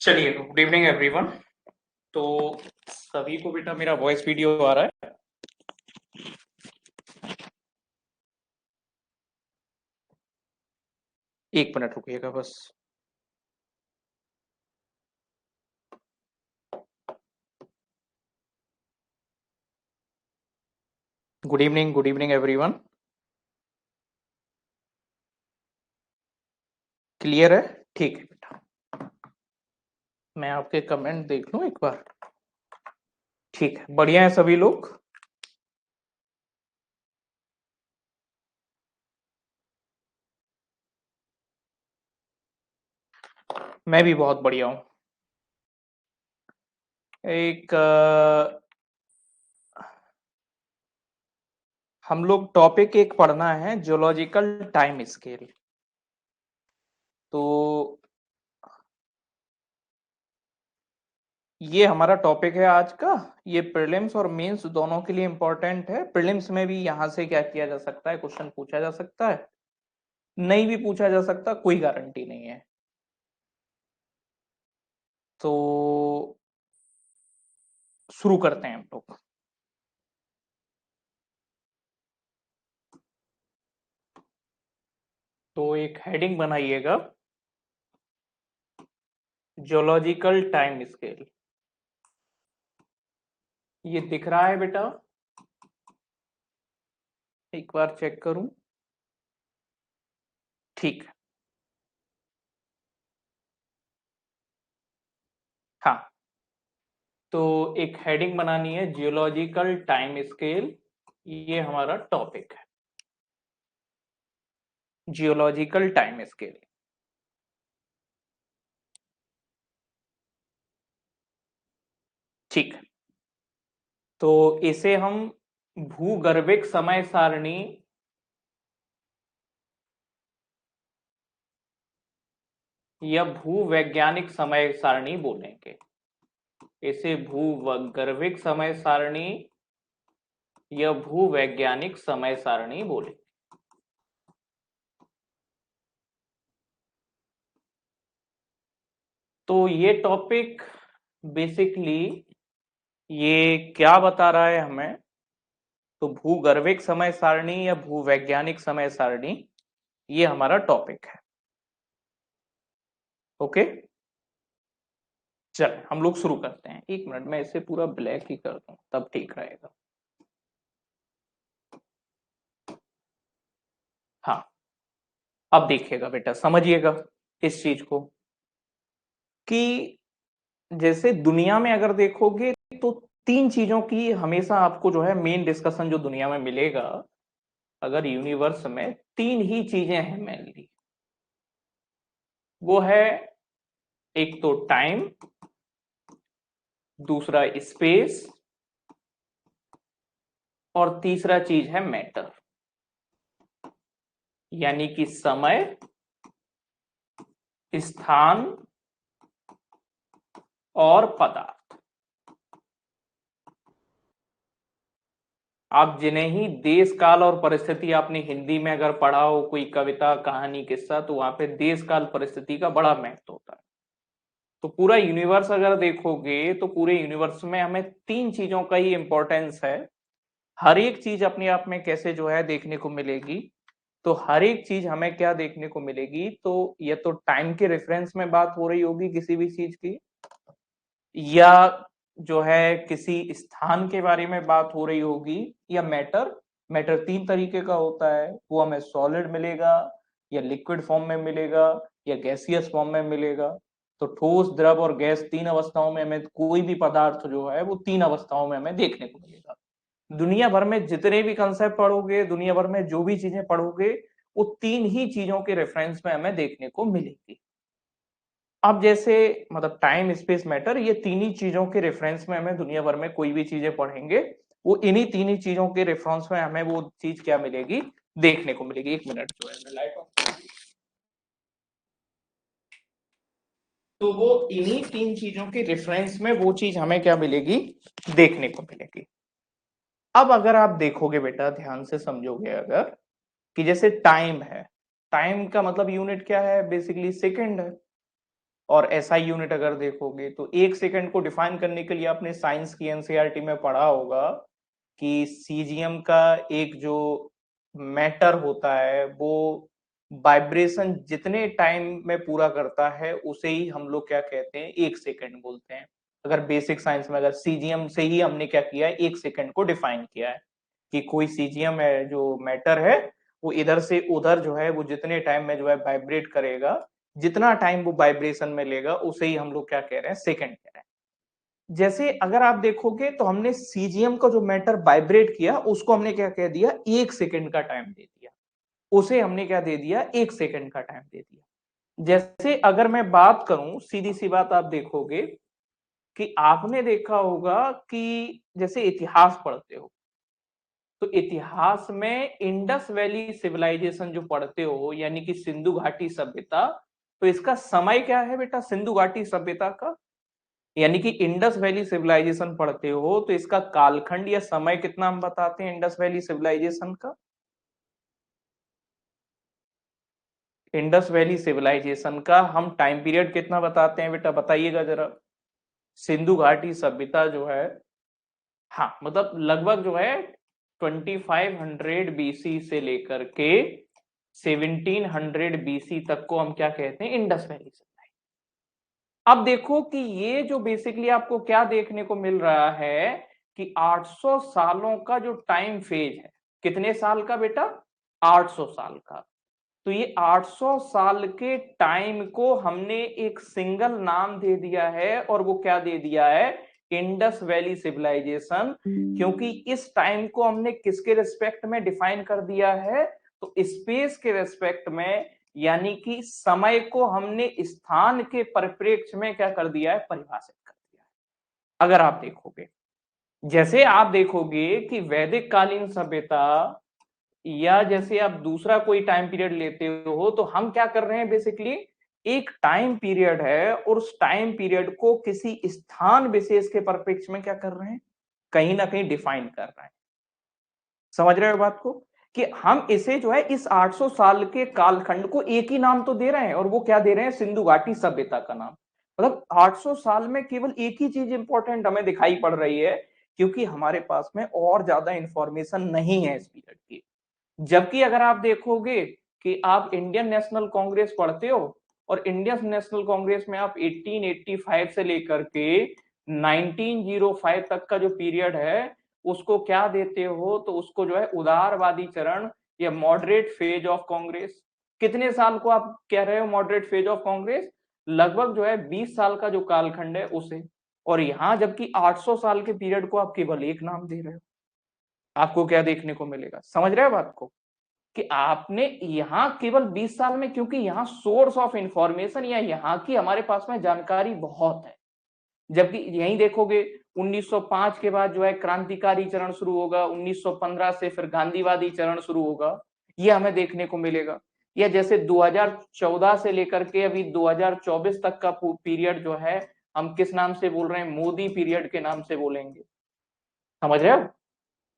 चलिए, good evening everyone. तो सभी को बेटा मेरा वॉइस वीडियो आ रहा है? एक मिनट रुकिएगा बस। Good evening everyone. क्लियर है? ठीक है बेटा। मैं आपके कमेंट देख लूं एक बार। ठीक है, बढ़िया है सभी लोग। मैं भी बहुत बढ़िया हूं। एक हम लोग टॉपिक एक पढ़ना है, जियोलॉजिकल टाइम स्केल। तो ये हमारा टॉपिक है आज का। ये प्रीलिम्स और मेंस दोनों के लिए इंपॉर्टेंट है। प्रीलिम्स में भी यहां से क्या किया जा सकता है, क्वेश्चन पूछा जा सकता है, नहीं भी पूछा जा सकता, कोई गारंटी नहीं है। तो शुरू करते हैं हम लोग। तो एक हेडिंग बनाइएगा, जियोलॉजिकल टाइम स्केल। ये दिख रहा है बेटा? एक बार चेक करूं। ठीक है। हाँ, तो एक हेडिंग बनानी है, जियोलॉजिकल टाइम स्केल। ये हमारा टॉपिक है, जियोलॉजिकल टाइम स्केल। ठीक है, तो इसे हम भूगर्भिक समय सारणी या भूवैज्ञानिक समय सारणी बोलेंगे। इसे भूगर्भिक समय सारणी या भूवैज्ञानिक समय सारणी बोलेंगे। तो ये टॉपिक बेसिकली ये क्या बता रहा है हमें? तो भूगर्भिक समय सारणी या भूवैज्ञानिक समय सारणी, ये हमारा टॉपिक है। ओके, चल हम लोग शुरू करते हैं। एक मिनट, मैं इसे पूरा ब्लैक ही कर दूं तब ठीक रहेगा। हाँ, अब देखिएगा बेटा, समझिएगा इस चीज को कि जैसे दुनिया में अगर देखोगे तो तीन चीजों की हमेशा आपको जो है मेन डिस्कशन जो दुनिया में मिलेगा। अगर यूनिवर्स में तीन ही चीजें हैं मेनली, वो है एक तो टाइम, दूसरा स्पेस, और तीसरा चीज है मैटर, यानी कि समय, स्थान और पदार्थ। आप जिन्हें ही देश काल और परिस्थिति आपने हिंदी में अगर पढ़ा हो, कोई कविता कहानी किस्सा, तो वहां पे देश काल परिस्थिति का बड़ा महत्व होता है। तो पूरा यूनिवर्स अगर देखोगे तो पूरे यूनिवर्स में हमें तीन चीजों का ही इंपॉर्टेंस है। हर एक चीज अपने आप में कैसे जो है देखने को मिलेगी। तो हर एक चीज हमें क्या देखने को मिलेगी, तो या तो टाइम के रेफरेंस में बात हो रही होगी किसी भी चीज की, या जो है किसी स्थान के बारे में बात हो रही होगी, या मैटर। मैटर तीन तरीके का होता है, वो हमें सॉलिड मिलेगा, या लिक्विड फॉर्म में मिलेगा, या गैसियस फॉर्म में मिलेगा। तो ठोस, द्रव और गैस तीन अवस्थाओं में हमें कोई भी पदार्थ जो है वो तीन अवस्थाओं में हमें देखने को मिलेगा। दुनिया भर में जितने भी कंसेप्ट पढ़ोगे, दुनिया भर में जो भी चीजें पढ़ोगे, वो तीन ही चीजों के रेफरेंस में हमें देखने को मिलेगी। अब जैसे मतलब टाइम, स्पेस, मैटर, ये तीन ही चीजों के रेफरेंस में हमें दुनिया भर में कोई भी चीजें पढ़ेंगे, वो इन्हीं तीन ही चीजों के रेफरेंस में हमें वो चीज क्या मिलेगी, देखने को मिलेगी। एक मिनट जो है मैं लाइट ऑफ। तो वो इन्हीं तीन चीजों के रेफरेंस में वो चीज हमें क्या मिलेगी, देखने को मिलेगी। अब अगर आप देखोगे बेटा, ध्यान से समझोगे अगर, कि जैसे टाइम है, टाइम का मतलब यूनिट क्या है, बेसिकली सेकंड है। और एसआई यूनिट अगर देखोगे तो 1 सेकंड को डिफाइन करने के लिए आपने साइंस की एनसीईआरटी में पढ़ा होगा कि सीजीएम का एक जो मैटर होता है वो वाइब्रेशन जितने टाइम में पूरा करता है उसे ही हम लोग क्या कहते हैं, 1 सेकंड बोलते हैं। अगर बेसिक साइंस में अगर सीजीएम से ही हमने क्या किया है, 1 सेकंड को डिफाइन किया है कि कोई सीजीएम है जो मैटर है वो इधर से उधर जो है वो जितने टाइम में जो है वाइब्रेट करेगा, जितना टाइम वो वाइब्रेशन में लेगा उसे ही हम लोग क्या कह रहे हैं, सेकंड कह रहे हैं। जैसे अगर आप देखोगे तो हमने सीजीएम का जो मैटर वाइब्रेट किया उसको हमने क्या कह दिया, 1 सेकंड का टाइम दे दिया, उसे हमने क्या दे दिया, 1 सेकंड का टाइम दे दिया। जैसे अगर मैं बात करूं, सीधी सी बात आप देखोगे कि आपने देखा होगा कि जैसे इतिहास पढ़ते हो तो इतिहास में इंडस वैली सिविलाइजेशन जो पढ़ते हो यानी कि सिंधु घाटी सभ्यता, तो इसका समय क्या है बेटा, सिंधु घाटी सभ्यता का यानी कि इंडस वैली सिविलाइजेशन पढ़ते हो तो इसका कालखंड या समय कितना हम बताते हैं इंडस वैली सिविलाइजेशन का? इंडस वैली सिविलाइजेशन का हम टाइम पीरियड कितना बताते हैं बेटा, बताइएगा जरा। सिंधु घाटी सभ्यता जो है, हाँ मतलब लगभग जो है 2500 बीसी से लेकर के 1700 बीसी तक को हम क्या कहते हैं, इंडस वैली सभ्यता। अब देखो कि ये जो बेसिकली आपको क्या देखने को मिल रहा है कि 800 सालों का जो टाइम फेज है, कितने साल का बेटा, 800 साल का। तो ये 800 साल के टाइम को हमने एक सिंगल नाम दे दिया है और वो क्या दे दिया है, इंडस वैली सिविलाइजेशन। क्योंकि इस टाइम को हमने किसके रिस्पेक्ट में डिफाइन कर दिया है, तो स्पेस के रिस्पेक्ट में, यानी कि समय को हमने स्थान के परिप्रेक्ष्य में क्या कर दिया है, परिभाषित कर दिया है। अगर आप देखोगे, जैसे आप देखोगे कि वैदिक कालीन सभ्यता या जैसे आप दूसरा कोई टाइम पीरियड लेते हो तो हम क्या कर रहे हैं, बेसिकली एक टाइम पीरियड है और उस टाइम पीरियड को किसी स्थान विशेष के परिप्रेक्ष्य में क्या कर रहे हैं, कहीं ना कहीं डिफाइन कर रहे हैं। समझ रहे हो बात को, कि हम इसे जो है इस 800 साल के कालखंड को एक ही नाम तो दे रहे हैं और वो क्या दे रहे हैं, सिंधु घाटी सभ्यता का नाम। मतलब 800 साल में केवल एक ही चीज इंपॉर्टेंट हमें दिखाई पड़ रही है, क्योंकि हमारे पास में और ज्यादा इंफॉर्मेशन नहीं है इस पीरियड की। जबकि अगर आप देखोगे कि आप इंडियन नेशनल कांग्रेस पढ़ते हो और इंडियन नेशनल कांग्रेस में आप 1885 से लेकर के 1905 तक का जो पीरियड है उसको क्या देते हो, तो उसको जो है उदारवादी चरण या मॉडरेट फेज ऑफ कांग्रेस। कितने साल को आप कह रहे हो मॉडरेट फेज ऑफ कांग्रेस, लगभग जो है 20 साल का जो कालखंड है उसे। और यहां जबकि 800 साल के पीरियड को आप केवल एक नाम दे रहे हो, आपको क्या देखने को मिलेगा, समझ रहे हो बात को, कि आपने यहां केवल 20 साल में, क्योंकि यहां सोर्स ऑफ इंफॉर्मेशन या यहां की हमारे पास में जानकारी बहुत है। जबकि यहीं देखोगे 1905 के बाद जो है क्रांतिकारी चरण शुरू होगा, 1915 से फिर गांधीवादी चरण शुरू होगा, ये हमें देखने को मिलेगा। या जैसे 2014 से लेकर के अभी 2024 तक का पीरियड जो है हम किस नाम से बोल रहे हैं, मोदी पीरियड के नाम से बोलेंगे। समझ रहे हो,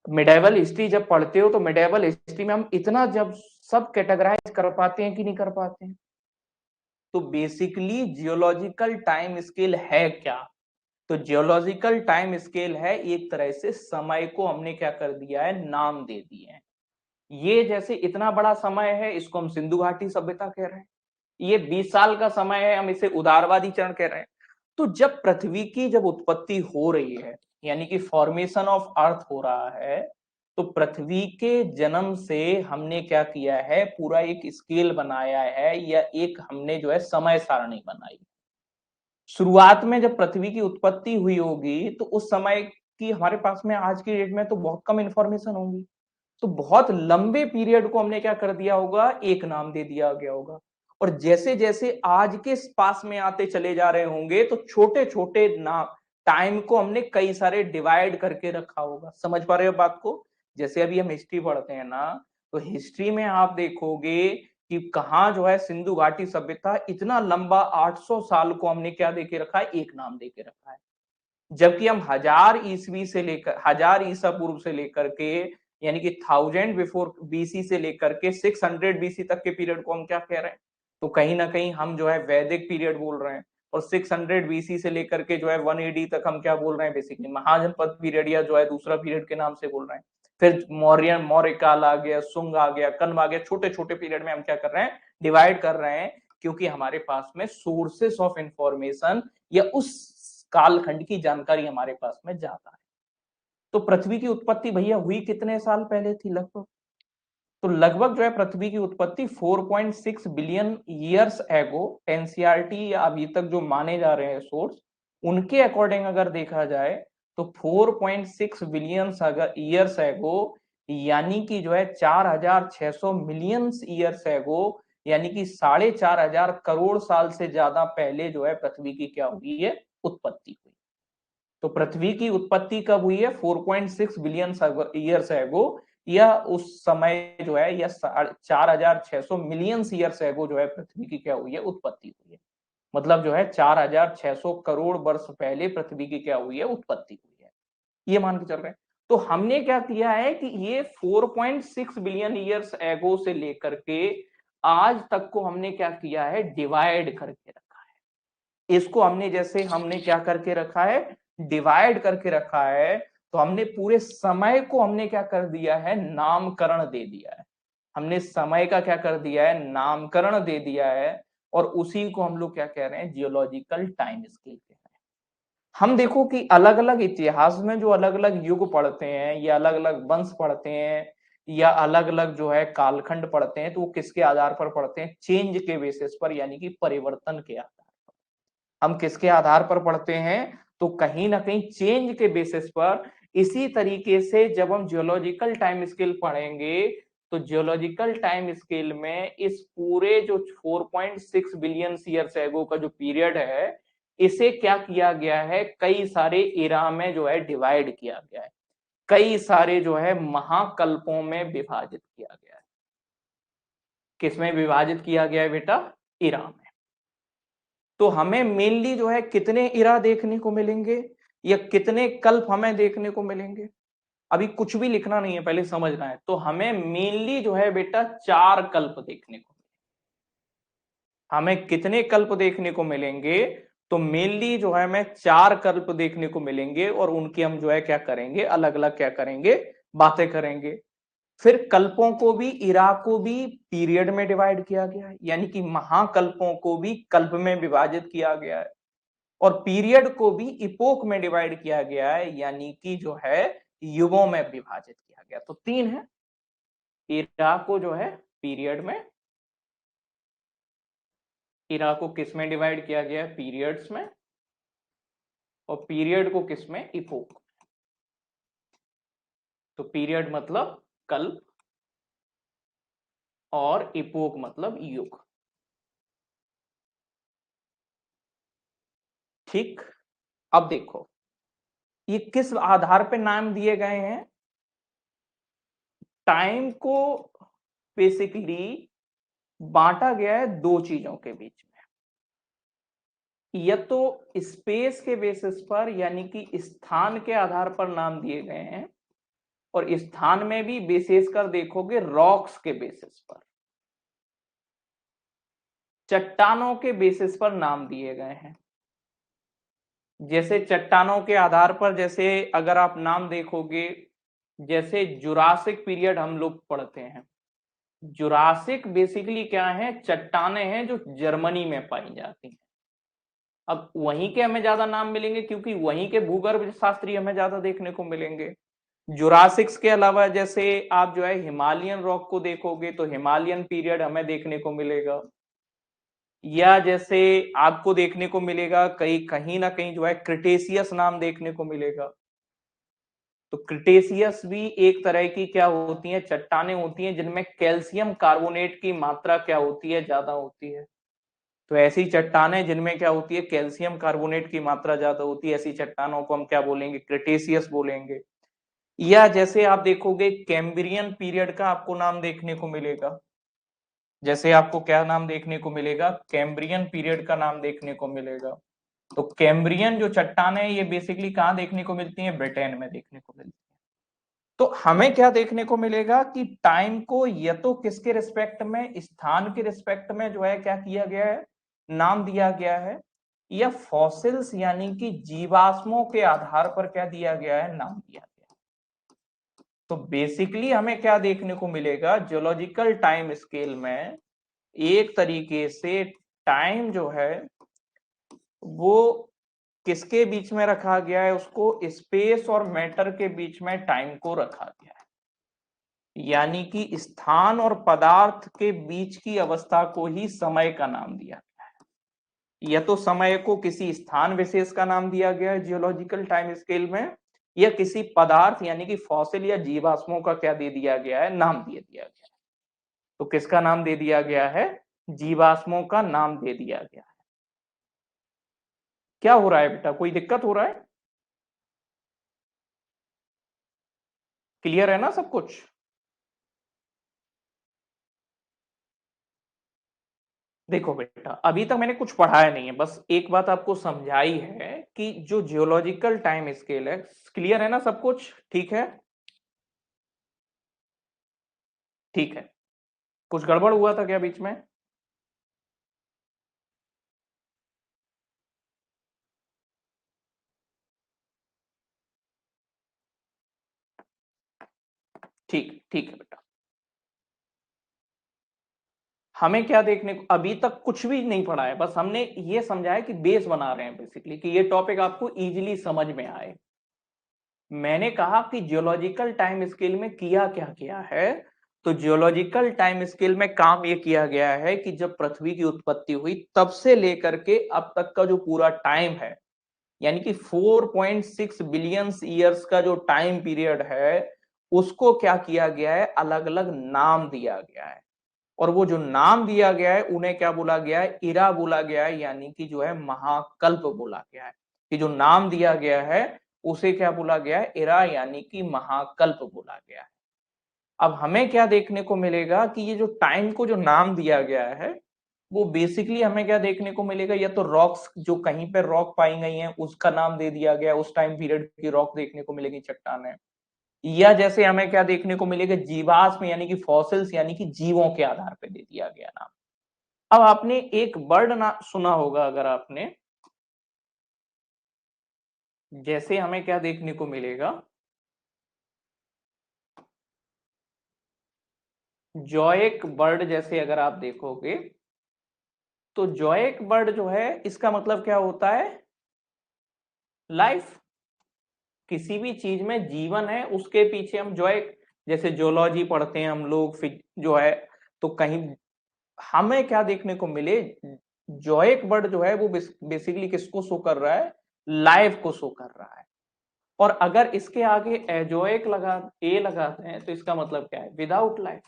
मिडेवल हिस्ट्री जब पढ़ते हो तो मिडेवल हिस्ट्री में हम इतना जब सब कैटेगराइज कर पाते हैं कि नहीं कर पाते हैं। तो बेसिकली जियोलॉजिकल टाइम स्केल है क्या, तो जियोलॉजिकल टाइम स्केल है एक तरह से समय को हमने क्या कर दिया है, नाम दे दिए हैं। ये जैसे इतना बड़ा समय है इसको हम सिंधु घाटी सभ्यता कह रहे हैं, ये 20 साल का समय है हम इसे उदारवादी चरण कह रहे हैं। तो जब पृथ्वी की जब उत्पत्ति हो रही है यानी कि फॉर्मेशन ऑफ अर्थ हो रहा है, तो पृथ्वी के जन्म से हमने क्या किया है, पूरा एक स्केल बनाया है या एक हमने जो है समय सारणी बनाई। शुरुआत में जब पृथ्वी की उत्पत्ति हुई होगी तो उस समय की हमारे पास में आज की डेट में तो बहुत कम इंफॉर्मेशन होंगी, तो बहुत लंबे पीरियड को हमने क्या कर दिया होगा, एक नाम दे दिया गया होगा। और जैसे जैसे आज के पास में आते चले जा रहे होंगे तो छोटे छोटे नाम, टाइम को हमने कई सारे डिवाइड करके रखा होगा। समझ पा रहे हो बात को, जैसे अभी हम हिस्ट्री पढ़ते हैं ना, तो हिस्ट्री में आप देखोगे कि कहाँ जो है सिंधु घाटी सभ्यता इतना लंबा 800 साल को हमने क्या देके रखा है, एक नाम देके रखा है। जबकि हम 1000 ईस्वी से लेकर 1000 ईसा पूर्व से लेकर के यानी कि 1000 बिफोर बीसी से लेकर के 600 बीसी तक के पीरियड को हम क्या कह रहे हैं, तो कहीं ना कहीं हम जो है वैदिक पीरियड बोल रहे हैं। और 600 बीसी से लेकर के जो है 180 तक हम क्या बोल रहे हैं, बेसिकली महाजनपद पीरियड या जो है दूसरा पीरियड के नाम से बोल रहे हैं। फिर मौर्य काल आ गया, शुंग आ गया, कन्व आ गया, छोटे छोटे पीरियड में हम क्या कर रहे हैं, डिवाइड कर रहे हैं, क्योंकि हमारे पास में सोर्सेस ऑफ इंफॉर्मेशन या उस कालखंड की जानकारी हमारे पास में ज्यादा है। तो पृथ्वी की उत्पत्ति भैया हुई कितने साल पहले थी लगभग? तो लगभग जो है पृथ्वी की उत्पत्ति 4.6 बिलियन ईयर्स एगो, एनसीईआरटी या अभी तक जो माने जा रहे हैं सोर्स, उनके अकॉर्डिंग अगर देखा जाए तो 4.6 बिलियन ईयर्स एगो, यानी कि जो है 4,600 मिलियन ईयर्स एगो, यानी कि 4,500 करोड़ साल से ज्यादा पहले जो है पृथ्वी की क्या हुई है, उत्पत्ति हुई। तो पृथ्वी की उत्पत्ति कब हुई है? 4.6 बिलियन ईयर्स एगो, या उस समय जो है या 4,600 मिलियन ईयर्स एगो जो है पृथ्वी की क्या हुई है, उत्पत्ति हुई है। मतलब जो है 4,600 करोड़ वर्ष पहले पृथ्वी की क्या हुई है, उत्पत्ति हुई है, ये मान के चल रहे हैं। तो हमने क्या किया है कि ये 4.6 बिलियन ईयर्स एगो से लेकर के आज तक को हमने क्या किया है, डिवाइड करके रखा है। इसको हमने जैसे हमने क्या करके रखा है, डिवाइड करके रखा है, तो हमने पूरे समय को हमने क्या कर दिया है, नामकरण दे दिया है। हमने समय का क्या कर दिया है, नामकरण दे दिया है, और उसी को हम लोग क्या कह रहे हैं, जियोलॉजिकल टाइम स्केल कह रहे हैं। हम देखो कि अलग अलग इतिहास में जो अलग अलग युग पढ़ते हैं या अलग अलग वंश पढ़ते हैं या अलग अलग जो है कालखंड पढ़ते हैं, तो वो किसके आधार पर पढ़ते हैं, चेंज के बेसिस पर, यानी कि परिवर्तन के आधार। हम किसके आधार पर पढ़ते हैं, तो कहीं ना कहीं चेंज के बेसिस पर। इसी तरीके से जब हम जियोलॉजिकल टाइम स्केल पढ़ेंगे, तो जियोलॉजिकल टाइम स्केल में इस पूरे जो 4.6 बिलियन ईयर्स एगो का जो पीरियड है, इसे क्या किया गया है, कई सारे इरा में जो है डिवाइड किया गया है, कई सारे जो है महाकल्पों में विभाजित किया गया है। किसमें विभाजित किया गया है बेटा, इरा में। तो हमें मेनली जो है कितने इरा देखने को मिलेंगे या कितने कल्प हमें देखने को मिलेंगे, अभी कुछ भी लिखना नहीं है, पहले समझना है। तो हमें मेनली जो है बेटा 4 कल्प देखने को, हमें कितने कल्प देखने को मिलेंगे, तो मेनली जो है हमें 4 कल्प देखने को मिलेंगे, और उनकी हम जो है क्या करेंगे, अलग अलग क्या करेंगे, बातें करेंगे। फिर कल्पों को भी, इरा को भी पीरियड में डिवाइड किया गया है, यानी कि महाकल्पों को भी कल्प में विभाजित किया गया है, और पीरियड को भी इपोक में डिवाइड किया गया है, यानी कि जो है युगों में विभाजित किया गया। तो 3 है, इरा को जो है पीरियड में, इरा को किस में डिवाइड किया गया है, पीरियड्स में, और पीरियड को किस में, इपोक। तो पीरियड मतलब कल्प और इपोक मतलब युग। ठीक, अब देखो ये किस आधार पे नाम दिए गए हैं, टाइम को बेसिकली बांटा गया है 2 चीजों के बीच में, या तो स्पेस के बेसिस पर, यानी कि स्थान के आधार पर नाम दिए गए हैं, और स्थान में भी विशेषकर देखोगे रॉक्स के बेसिस पर, चट्टानों के बेसिस पर नाम दिए गए हैं। जैसे चट्टानों के आधार पर, जैसे अगर आप नाम देखोगे, जैसे जुरासिक पीरियड हम लोग पढ़ते हैं, जुरासिक बेसिकली क्या है, चट्टाने हैं जो जर्मनी में पाई जाती हैं। अब वहीं के हमें ज्यादा नाम मिलेंगे क्योंकि वहीं के भूगर्भ शास्त्री हमें ज्यादा देखने को मिलेंगे। जुरासिक्स के अलावा जैसे आप जो है हिमालयन रॉक को देखोगे, तो हिमालयन पीरियड हमें देखने को मिलेगा, या जैसे आपको देखने को मिलेगा कहीं कहीं ना कहीं जो है क्रिटेशियस नाम देखने को मिलेगा। तो क्रिटेशियस भी एक तरह की क्या होती है, चट्टाने होती हैं जिनमें कैल्शियम कार्बोनेट की मात्रा क्या होती है, ज्यादा होती है। तो ऐसी चट्टाने जिनमें क्या होती है, कैल्शियम कार्बोनेट की मात्रा ज्यादा होती है, ऐसी चट्टानों को हम क्या बोलेंगे, क्रिटेशियस बोलेंगे। या जैसे आप देखोगे कैम्ब्रियन पीरियड का आपको नाम देखने को मिलेगा, जैसे आपको क्या नाम देखने को मिलेगा, कैम्ब्रियन पीरियड का नाम देखने को मिलेगा। तो कैम्ब्रियन जो चट्टान है ये बेसिकली कहाँ देखने को मिलती है, ब्रिटेन में देखने को मिलती है। तो हमें क्या देखने को मिलेगा कि टाइम को या तो किसके रिस्पेक्ट में, स्थान के रिस्पेक्ट में जो है क्या किया गया है, नाम दिया गया है, या फॉसिल्स यानी कि जीवाश्मों के आधार पर क्या दिया गया है, नाम दिया गया है। तो बेसिकली हमें क्या देखने को मिलेगा, जियोलॉजिकल टाइम स्केल में एक तरीके से टाइम जो है वो किसके बीच में रखा गया है, उसको स्पेस और मैटर के बीच में टाइम को रखा गया है। यानी कि स्थान और पदार्थ के बीच की अवस्था को ही समय का नाम दिया गया है। या तो समय को किसी स्थान विशेष का नाम दिया गया है जियोलॉजिकल टाइम स्केल में, या किसी पदार्थ यानी कि फॉसिल या जीवाश्मों का क्या दे दिया गया है, नाम दे दिया गया है। तो किसका नाम दे दिया गया है, जीवाश्मों का नाम दे दिया गया है। क्या हो रहा है बेटा, कोई दिक्कत हो रहा है? क्लियर है ना सब कुछ? देखो बेटा, अभी तक मैंने कुछ पढ़ाया नहीं है, बस एक बात आपको समझाई है कि जो जियोलॉजिकल टाइम स्केल है, क्लियर है ना सब कुछ, ठीक है? ठीक है। कुछ गड़बड़ हुआ था क्या बीच में? ठीक ठीक है बेटा। हमें क्या देखने को, अभी तक कुछ भी नहीं पढ़ा है, बस हमने ये समझा है कि बेस बना रहे हैं बेसिकली, कि ये टॉपिक आपको इजीली समझ में आए। मैंने कहा कि जियोलॉजिकल टाइम स्केल में किया क्या गया है, तो जियोलॉजिकल टाइम स्केल में काम ये किया गया है कि जब पृथ्वी की उत्पत्ति हुई तब से लेकर के अब तक का जो पूरा टाइम है, यानी कि 4.6 बिलियन ईयर्स का जो टाइम पीरियड है, उसको क्या किया गया है, अलग अलग नाम दिया गया है। और वो जो नाम दिया गया है उन्हें क्या बोला गया है, इरा बोला गया है, यानी कि जो है महाकल्प बोला गया है। कि जो नाम दिया गया है उसे क्या बोला गया है, इरा यानी कि महाकल्प बोला गया है। अब हमें क्या देखने को मिलेगा कि ये जो टाइम को जो नाम दिया गया है, वो बेसिकली हमें क्या देखने को मिलेगा, या तो रॉक्स, जो कहीं पे रॉक पाई गई हैं उसका नाम दे दिया गया, उस टाइम पीरियड की रॉक देखने को मिलेगी, चट्टानें। या जैसे हमें क्या देखने को मिलेगा, जीवाश्म यानी कि फॉसिल्स यानी कि जीवों के आधार पे दे दिया गया नाम। अब आपने एक वर्ड ना सुना होगा, अगर आपने, जैसे हमें क्या देखने को मिलेगा, जॉइक बर्ड, जैसे अगर आप देखोगे तो जॉइक बर्ड जो है, इसका मतलब क्या होता है, लाइफ। किसी भी चीज में जीवन है उसके पीछे हम जॉइक, जैसे जोलॉजी पढ़ते हैं हम लोग, जो है, तो कहीं हमें क्या देखने को मिले, जॉइक बर्ड जो है वो बेसिकली किसको शो कर रहा है, लाइफ को शो कर रहा है। और अगर इसके आगे एजोइक लगा, ए लगाते हैं, तो इसका मतलब क्या है, विदाउट लाइफ।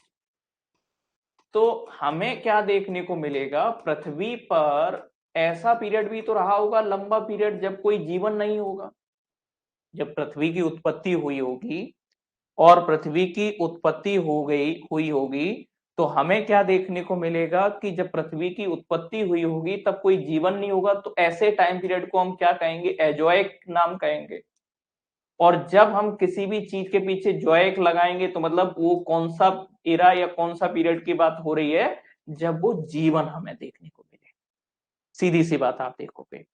तो हमें क्या देखने को मिलेगा, पृथ्वी पर ऐसा पीरियड भी तो रहा होगा, लंबा पीरियड, जब कोई जीवन नहीं होगा। जब पृथ्वी की उत्पत्ति हुई होगी और पृथ्वी की उत्पत्ति हुई होगी, तो हमें क्या देखने को मिलेगा कि जब पृथ्वी की उत्पत्ति हुई होगी तब कोई जीवन नहीं होगा, तो ऐसे टाइम पीरियड को हम क्या कहेंगे, एजोइक नाम कहेंगे। और जब हम किसी भी चीज के पीछे जोइक लगाएंगे तो मतलब वो कौन सा एरा या कौन सा पीरियड की बात हो रही है, जब वो जीवन हमें देखने को मिले। सीधी सी बात आप देखोगे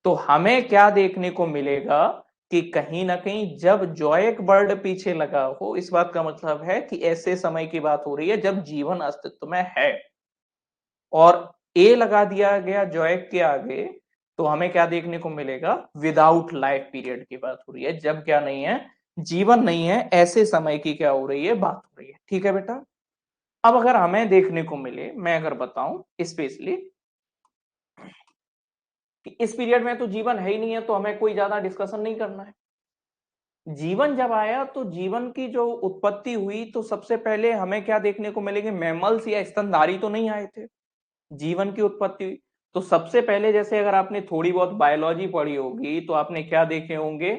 तो हमें क्या देखने को मिलेगा कि कहीं ना कहीं जब जॉयक बर्ड पीछे लगा हो, इस बात का मतलब है कि ऐसे समय की बात हो रही है जब जीवन अस्तित्व में है। और ए लगा दिया गया जॉयक के आगे, तो हमें क्या देखने को मिलेगा, विदाउट लाइफ पीरियड की बात हो रही है, जब क्या नहीं है, जीवन नहीं है, ऐसे समय की क्या हो रही है, बात हो रही है। ठीक है बेटा। अब अगर हमें देखने को मिले, मैं अगर बताऊं स्पेशली कि इस पीरियड में तो जीवन है ही नहीं है, तो हमें कोई ज्यादा डिस्कशन नहीं करना है। जीवन जब आया तो जीवन की जो उत्पत्ति हुई, तो सबसे पहले हमें क्या देखने को मिलेंगे, मैमल्स या स्तनधारी तो नहीं आए थे, जीवन की उत्पत्ति हुई। तो सबसे पहले, जैसे अगर आपने थोड़ी बहुत बायोलॉजी पढ़ी होगी तो आपने क्या देखे होंगे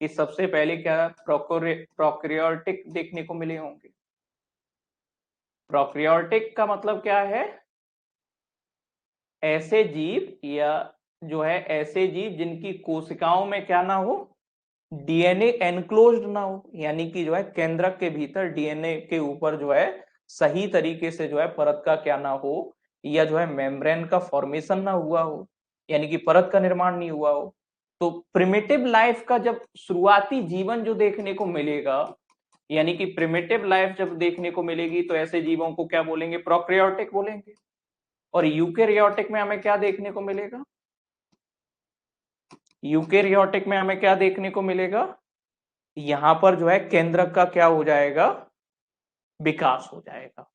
कि सबसे पहले क्या प्रोकैरियोटिक देखने को मिले होंगे। प्रोकैरियोटिक का मतलब क्या है, ऐसे जीव, या जो है ऐसे जीव जिनकी कोशिकाओं में क्या ना हो, डीएनए एनक्लोज्ड ना हो, यानी कि जो है केंद्रक के भीतर डीएनए के ऊपर जो है सही तरीके से जो है परत का क्या ना हो, या जो है मेम्ब्रेन का फॉर्मेशन ना हुआ हो। यानी कि परत का निर्माण नहीं हुआ हो। तो प्रिमिटिव लाइफ का जब शुरुआती जीवन जो देखने को मिलेगा, यानी कि प्रिमिटिव लाइफ जब देखने को मिलेगी, तो ऐसे जीवों को क्या बोलेंगे? प्रोकैरियोटिक बोलेंगे। और यूकेरियोटिक में हमें क्या देखने को मिलेगा? यूकेरियोटिक में हमें क्या देखने को मिलेगा? यहां पर जो है केंद्रक का क्या हो जाएगा? विकास हो जाएगा।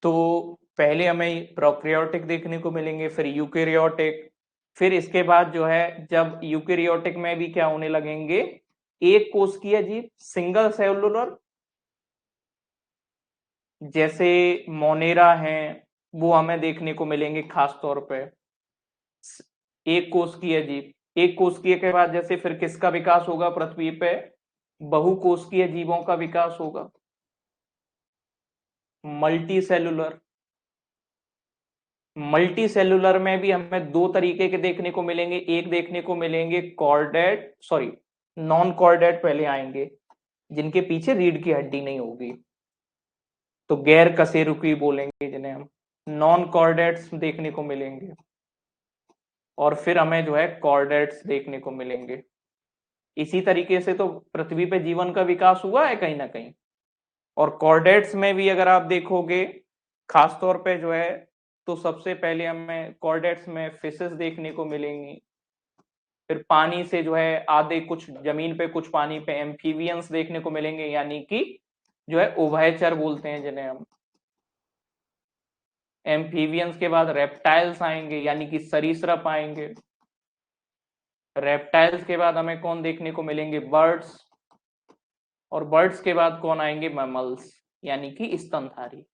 तो पहले हमें प्रोकैरियोटिक देखने को मिलेंगे, फिर यूकेरियोटिक, फिर इसके बाद जो है जब यूकेरियोटिक में भी क्या होने लगेंगे? एक कोशिकीय जीव, सिंगल सेलुलर, जैसे मोनेरा हैं, वो हमें देखने को मिलेंगे खास तौर पे। एक कोशिकीय जीव, एक कोशिकीय के बाद जैसे फिर किसका विकास होगा पृथ्वी पे? बहुकोशिकीय जीवों का विकास होगा, मल्टी सेलुलर। मल्टी सेलुलर में भी हमें दो तरीके के देखने को मिलेंगे। एक देखने को मिलेंगे कॉर्डेट, सॉरी नॉन कॉर्डेट पहले आएंगे, जिनके पीछे रीढ़ की हड्डी नहीं होगी, तो गैर कशेरुकी बोलेंगे जिन्हें हम। नॉन कॉर्डेट्स देखने को मिलेंगे, और फिर हमें जो है कॉर्डेट्स देखने को मिलेंगे। इसी तरीके से तो पृथ्वी पे जीवन का विकास हुआ है कहीं ना कहीं। और कॉर्डेट्स में भी अगर आप देखोगे खास तौर पे जो है, तो सबसे पहले हमें कॉर्डेट्स में फिशेस देखने को मिलेंगी। फिर पानी से जो है आधे, कुछ जमीन पे कुछ पानी पे एम्फीबियंस देखने को मिलेंगे, यानी कि जो है उभयचर बोलते हैं जिन्हें हम। एम्फीबियंस के बाद रेप्टाइल्स आएंगे, यानी कि सरीसृप आएंगे। रेप्टाइल्स के बाद हमें कौन देखने को मिलेंगे? बर्ड्स। और बर्ड्स के बाद कौन आएंगे? मैमल्स, यानी कि स्तनधारी।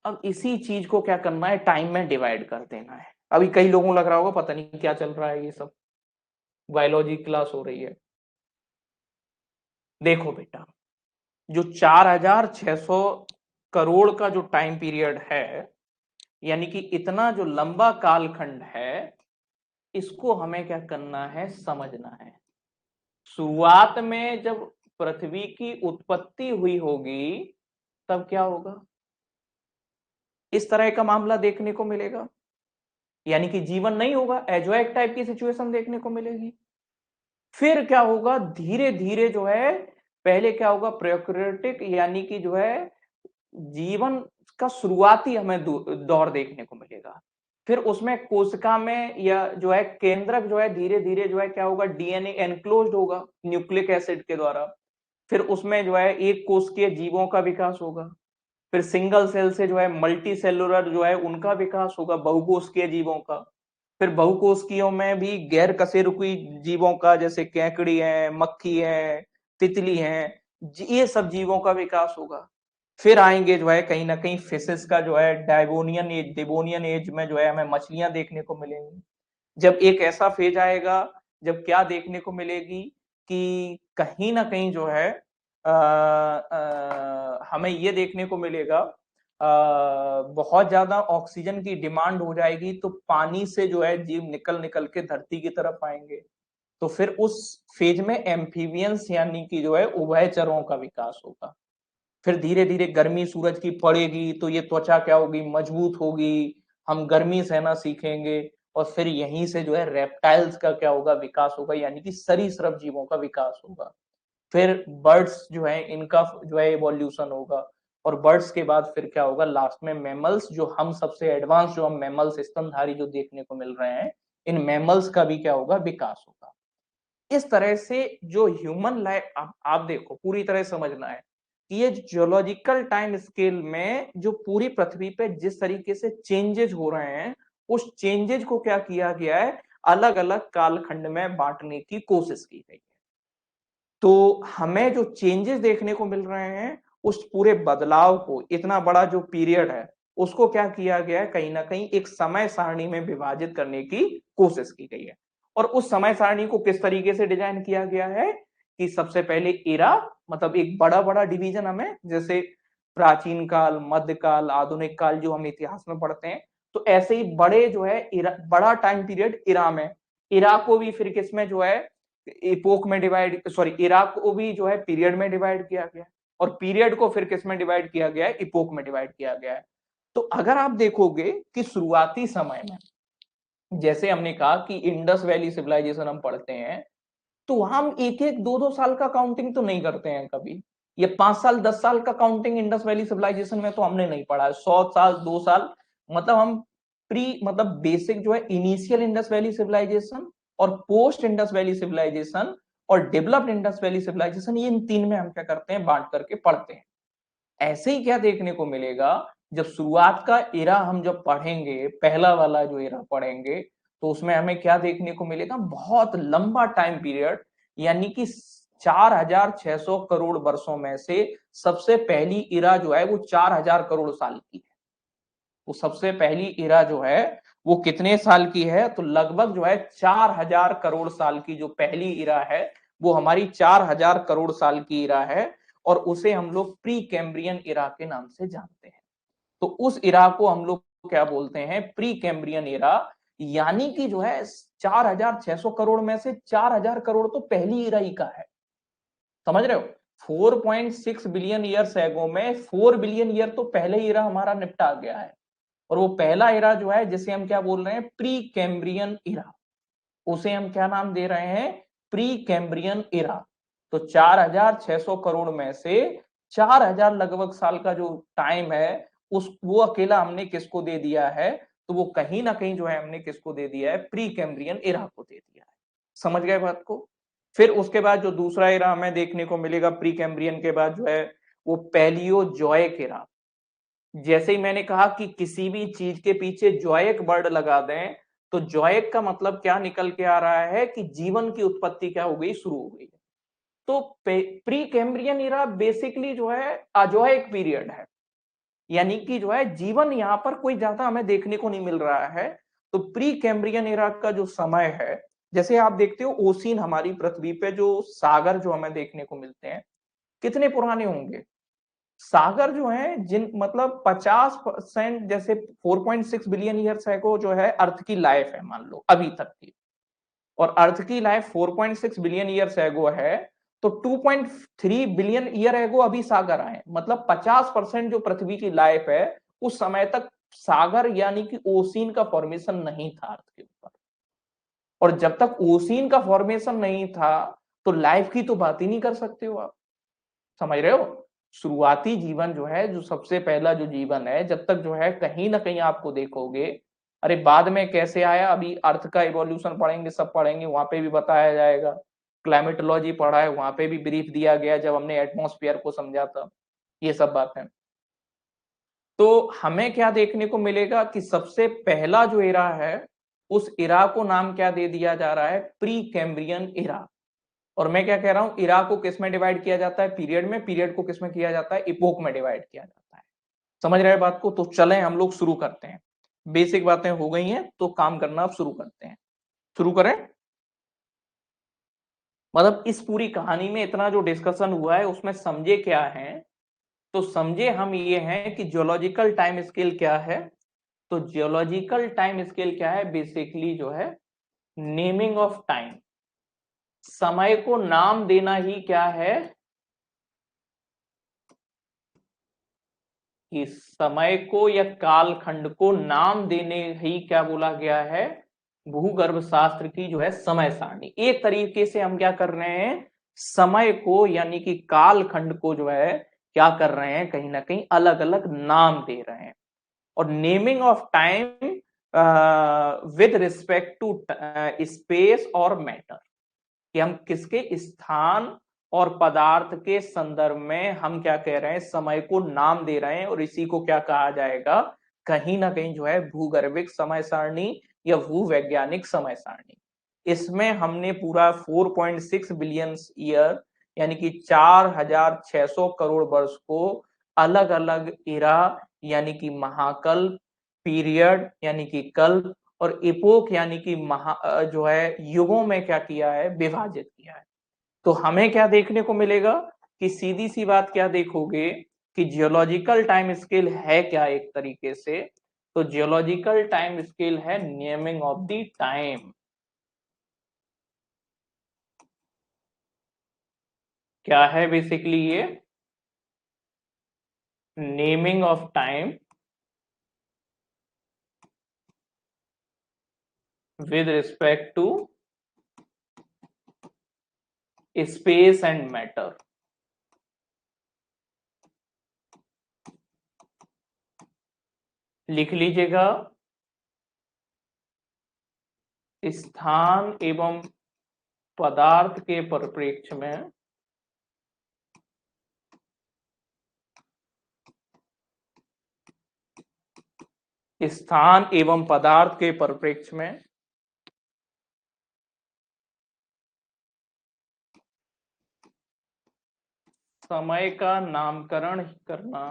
अब इसी चीज को क्या करना है? टाइम में डिवाइड कर देना है। अभी कई लोगों को लग रहा होगा पता नहीं क्या चल रहा है, ये सब बायोलॉजी क्लास हो रही है। देखो बेटा, जो 4600 करोड़ का जो टाइम पीरियड है, यानी कि इतना जो लंबा कालखंड है, इसको हमें क्या करना है? समझना है। शुरुआत में जब पृथ्वी की उत्पत्ति हुई होगी, तब क्या होगा? इस तरह का मामला देखने को मिलेगा, यानी कि जीवन नहीं होगा, एजोइक टाइप की सिचुएशन देखने को मिलेगी। फिर क्या होगा? धीरे धीरे जो है, पहले क्या होगा? प्रोकैरियोटिक, यानी कि जो है जीवन का शुरुआती हमें दौर देखने को मिलेगा। फिर उसमें कोशिका में या जो है केंद्रक जो है धीरे धीरे जो है क्या होगा? डीएनए एनक्लोज्ड होगा न्यूक्लिक एसिड के द्वारा। फिर उसमें जो है एक कोशिकीय जीवों का विकास होगा। फिर सिंगल सेल से जो है मल्टी सेलुलर जो है उनका विकास होगा, बहुकोशिकीय जीवों का। फिर बहुकोशिकीयों में भी गैर कशेरुकी जीवों का, जैसे केकड़ी है, मक्खी है, तितली है, ये सब जीवों का विकास होगा। फिर आएंगे जो है कहीं ना कहीं फिशेस का जो है डिवोनियन एज में जो है हमें मछलियां देखने को मिलेंगी। जब एक ऐसा फेज आएगा, जब क्या देखने को मिलेगी कि कहीं ना कहीं जो है हमें ये देखने को मिलेगा, बहुत ज्यादा ऑक्सीजन की डिमांड हो जाएगी, तो पानी से जो है जीव निकल निकल के धरती की तरफ आएंगे। तो फिर उस फेज में एम्फीबियंस, यानी कि जो है उभयचरों का विकास होगा। फिर धीरे धीरे गर्मी सूरज की पड़ेगी, तो ये त्वचा क्या होगी? मजबूत होगी, हम गर्मी सहना सीखेंगे। और फिर यहीं से जो है रेप्टाइल्स का क्या होगा? विकास होगा, यानी कि सरीसृप जीवों का विकास होगा। फिर बर्ड्स जो है इनका जो है इवोल्यूशन होगा। और बर्ड्स के बाद फिर क्या होगा? लास्ट में मैमल्स, जो हम सबसे एडवांस जो हम मैमल्स स्तनधारी जो देखने को मिल रहे हैं, इन मैमल्स का भी क्या होगा? विकास होगा। इस तरह से जो ह्यूमन लाइफ, आप देखो पूरी तरह समझना है कि ये जियोलॉजिकल टाइम स्केल में जो पूरी पृथ्वी पे जिस तरीके से चेंजेस हो रहे हैं, उस चेंजेस को क्या किया गया है? अलग अलग कालखंड में बांटने की कोशिश की गई है। तो हमें जो चेंजेस देखने को मिल रहे हैं, उस पूरे बदलाव को, इतना बड़ा जो पीरियड है, उसको क्या किया गया है? कहीं ना कहीं एक समय सारणी में विभाजित करने की कोशिश की गई है। और उस समय सारणी को किस तरीके से डिजाइन किया गया है कि सबसे पहले एरा, मतलब एक बड़ा बड़ा डिवीजन, हमें जैसे प्राचीन काल, मध्यकाल, आधुनिक काल जो हम इतिहास में पढ़ते हैं, तो ऐसे ही बड़े जो है बड़ा टाइम पीरियड इरा में, इरा को भी फिर किसमें जो है इपोक में डिवाइड, सॉरी इराक को भी जो है पीरियड में डिवाइड किया गया है। और पीरियड को फिर किस में डिवाइड किया गया है? इपोक में डिवाइड किया गया है। तो अगर आप देखोगे कि शुरुआती समय में जैसे हमने कहा कि इंडस वैली सिविलाइजेशन हम पढ़ते हैं, तो वहां हम एक एक दो दो साल का काउंटिंग तो नहीं करते हैं कभी। ये 5 साल 10 साल का काउंटिंग इंडस वैली सिविलाइजेशन में तो हमने नहीं पढ़ा है। 100 साल 2 साल, मतलब हम मतलब बेसिक जो है इनिशियल इंडस वैली सिविलाइजेशन और पोस्ट इंडस वैली सिविलाइजेशन और डेवलप्ड इंडस वैली सिविलाइजेशन, ये इन तीन में हम क्या करते हैं, बांट करके पढ़ते हैं। ऐसे ही क्या देखने को मिलेगा, जब शुरुआत का एरा हम जब पढ़ेंगे, पहला वाला जो एरा पढ़ेंगे, तो उसमें हमें क्या देखने को मिलेगा, बहुत लंबा टाइम पीरियड, यानी कि 4,600 करोड़ वर्षों में से सबसे पहली इरा जो है वो 4,000 करोड़ साल की है। वो सबसे पहली इरा जो है वो कितने साल की है, तो लगभग जो है 4,000 करोड़ साल की जो पहली इरा है वो हमारी 4,000 करोड़ साल की इरा है, और उसे हम लोग प्री कैम्ब्रियन इरा के नाम से जानते हैं। तो उस इरा को हम लोग क्या बोलते हैं, प्री कैम्ब्रियन इरा। यानी कि जो है 4,600 करोड़ में से 4,000 करोड़ तो पहली इरा ही का है। समझ रहे हो, 4.6 बिलियन ईयर्स एगो में 4 बिलियन ईयर तो पहले ही इरा हमारा निपटा गया है। और वो पहला इरा जो है जिसे हम क्या बोल रहे हैं, प्री कैम्ब्रियन इरा, उसे हम क्या नाम दे रहे हैं, प्री कैम्ब्रियन इरा। तो 4,600 करोड़ में से 4,000 लगभग साल का जो टाइम है, उस वो अकेला हमने किसको दे दिया है, तो वो कहीं ना कहीं जो है हमने किसको दे दिया है, प्री कैम्ब्रियन इरा को दे दिया है। समझ गए बात को। फिर उसके बाद जो दूसरा इरा हमें देखने को मिलेगा प्री कैम्ब्रियन के बाद जो है, वो पैलियोजोइक इरा। जैसे ही मैंने कहा कि किसी भी चीज के पीछे जोइक वर्ड लगा दें, तो जोइक का मतलब क्या निकल के आ रहा है कि जीवन की उत्पत्ति क्या हो गई, शुरू हो गई। तो प्री कैम्ब्रियन इरा बेसिकली जो है अजोइक पीरियड है, यानी कि जो है जीवन यहां पर कोई ज्यादा हमें देखने को नहीं मिल रहा है। तो प्री कैम्ब्रियन इरा का जो समय है, जैसे आप देखते हो ओशियन, हमारी पृथ्वी पे जो सागर जो हमें देखने को मिलते हैं, कितने पुराने होंगे सागर जो है, जिन मतलब 50%, जैसे 4.6 बिलियन ईयर्स है को जो है अर्थ की लाइफ है, मान लो अभी तक की, और अर्थ की लाइफ 4.6 बिलियन ईयर्स एगो है, तो 2.3 बिलियन ईयर एगो अभी सागर आए, मतलब 50% जो पृथ्वी की लाइफ है उस समय तक सागर यानी कि ओशियन का फॉर्मेशन नहीं था अर्थ के ऊपर। और जब तक ओशियन का फॉर्मेशन नहीं था, तो लाइफ की तो बात ही नहीं कर सकते हो आप। समझ रहे हो, शुरुआती जीवन जो है, जो सबसे पहला जो जीवन है, जब तक जो है कहीं ना कहीं आपको देखोगे, अरे बाद में कैसे आया, अभी अर्थ का इवोल्यूशन पढ़ेंगे, सब पढ़ेंगे, वहां पे भी बताया जाएगा। क्लाइमेटोलॉजी पढ़ा है, वहां पे भी ब्रीफ दिया गया जब हमने एटमॉस्फेयर को समझा था, ये सब बातें। तो हमें क्या देखने को मिलेगा कि सबसे पहला जो इरा है, उस इरा को नाम क्या दे दिया जा रहा है, प्री कैम्ब्रियन इरा। और मैं क्या कह रहा हूं, इरा को किस में डिवाइड किया जाता है, पीरियड में, पीरियड को किस में किया जाता है, इपोक में डिवाइड किया जाता है। समझ रहे हैं बात को। तो चलें हम लोग शुरू करते हैं, बेसिक बातें हो गई हैं तो काम करना अब शुरू करते हैं। शुरू करें। मतलब इस पूरी कहानी में इतना जो डिस्कशन हुआ है उसमें समझे क्या है, तो समझे हम ये हैं कि जियोलॉजिकल टाइम स्केल क्या है। तो जियोलॉजिकल टाइम स्केल क्या है, बेसिकली जो है नेमिंग ऑफ टाइम, समय को नाम देना ही क्या है, कि समय को या कालखंड को नाम देने ही क्या बोला गया है, भूगर्भ शास्त्र की जो है समय सारणी। एक तरीके से हम क्या कर रहे हैं, समय को यानी कि कालखंड को जो है क्या कर रहे हैं, कहीं ना कहीं अलग अलग नाम दे रहे हैं। और naming of time with respect to space और मैटर, कि हम किसके स्थान और पदार्थ के संदर्भ में हम क्या कह रहे हैं, समय को नाम दे रहे हैं, और इसी को क्या कहा जाएगा, कहीं ना कहीं जो है भूगर्भिक समय सारणी या भूवैज्ञानिक समय सारणी। इसमें हमने पूरा 4.6 बिलियन ईयर, यानी कि 4,600 करोड़ वर्ष को अलग अलग इरा, यानी कि महाकल्प, पीरियड यानी कि कल्प, और इपोक यानी कि जो है युगों में क्या किया है, विभाजित किया है। तो हमें क्या देखने को मिलेगा, कि सीधी सी बात क्या देखोगे, कि जियोलॉजिकल टाइम स्केल है क्या एक तरीके से, तो जियोलॉजिकल टाइम स्केल है नेमिंग ऑफ द टाइम। क्या है बेसिकली ये, naming of time with respect to space and matter। लिख लीजिएगा, स्थान एवं पदार्थ के परिप्रेक्ष्य में स्थान एवं पदार्थ के परिप्रेक्ष्य में समय का नामकरण करना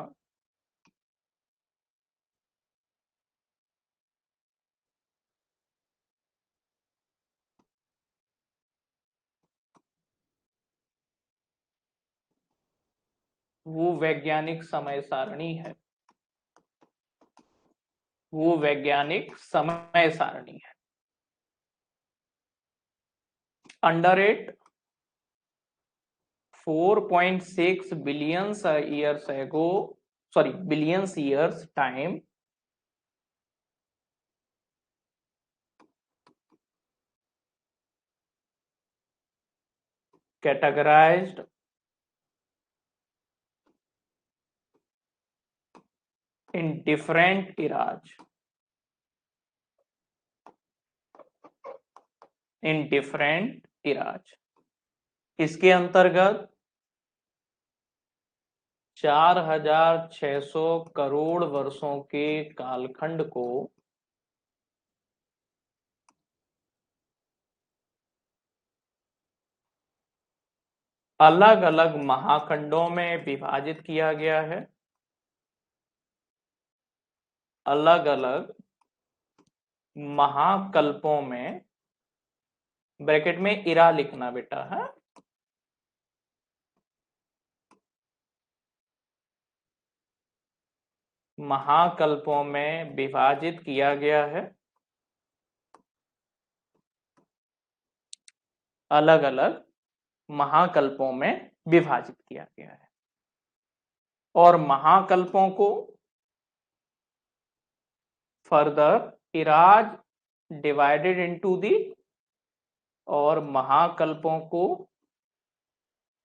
वो वैज्ञानिक समय सारणी है। वो वैज्ञानिक समय सारणी है। Under it 4.6 billions years ago, sorry, billions years time, categorized in different eras, in different eras। इसके अंतर्गत 4600 करोड़ वर्षों के कालखंड को अलग अलग महाखंडों में विभाजित किया गया है। अलग अलग महाकल्पों में, ब्रैकेट में इरा लिखना बेटा है, महाकल्पों में विभाजित किया गया है। अलग अलग महाकल्पों में विभाजित किया गया है। और महाकल्पों को further Ira's divided into the, और महाकल्पों को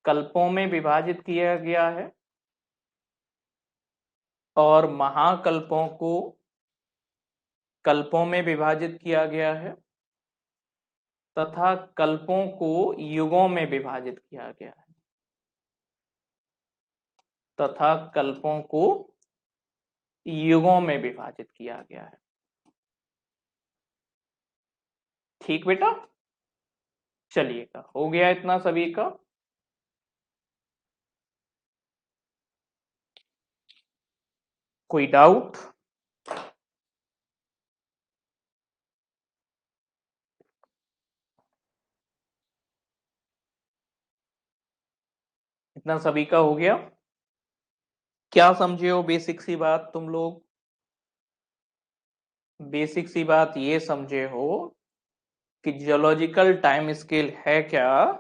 कल्पों में विभाजित किया गया है। और महाकल्पों को कल्पों में विभाजित किया गया है तथा कल्पों को युगों में विभाजित किया गया है। तथा कल्पों को युगों में विभाजित किया गया है। ठीक बेटा, चलिएगा, हो गया इतना सभी का। कोई डाउट? इतना सभी का हो गया? क्या समझे हो बेसिक सी बात तुम लोग? बेसिक सी बात ये समझे हो कि जियोलॉजिकल टाइम स्केल है क्या?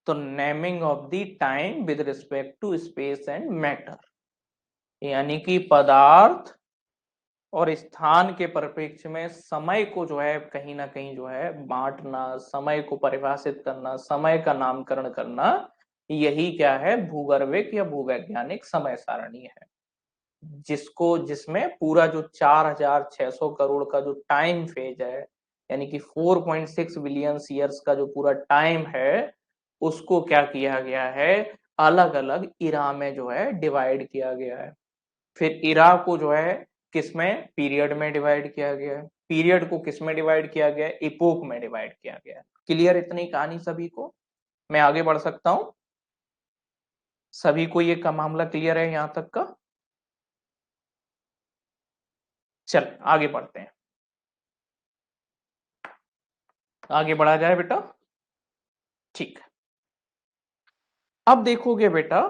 तो naming of the time with respect to space and matter, यानी कि पदार्थ और स्थान के परिप्रेक्ष्य में समय को जो है कहीं ना कहीं जो है बांटना, समय को परिभाषित करना, समय का नामकरण करना, यही क्या है? भूगर्भिक या भूवैज्ञानिक समय सारणी है। जिसमें पूरा जो 4600 करोड़ का जो टाइम फेज है, यानी कि 4.6 बिलियन ईयर्स का जो पूरा टाइम है, उसको क्या किया गया है? अलग अलग इरा में जो है डिवाइड किया गया है। फिर इरा को जो है किसमें? पीरियड में डिवाइड किया गया है। पीरियड को किसमें डिवाइड किया गया है? इपोक में डिवाइड किया गया है। क्लियर इतनी कहानी सभी को? मैं आगे बढ़ सकता हूं? सभी को ये का मामला क्लियर है यहां तक का? चल आगे बढ़ते हैं। आगे बढ़ा जाए बेटा? ठीक है। अब देखोगे बेटा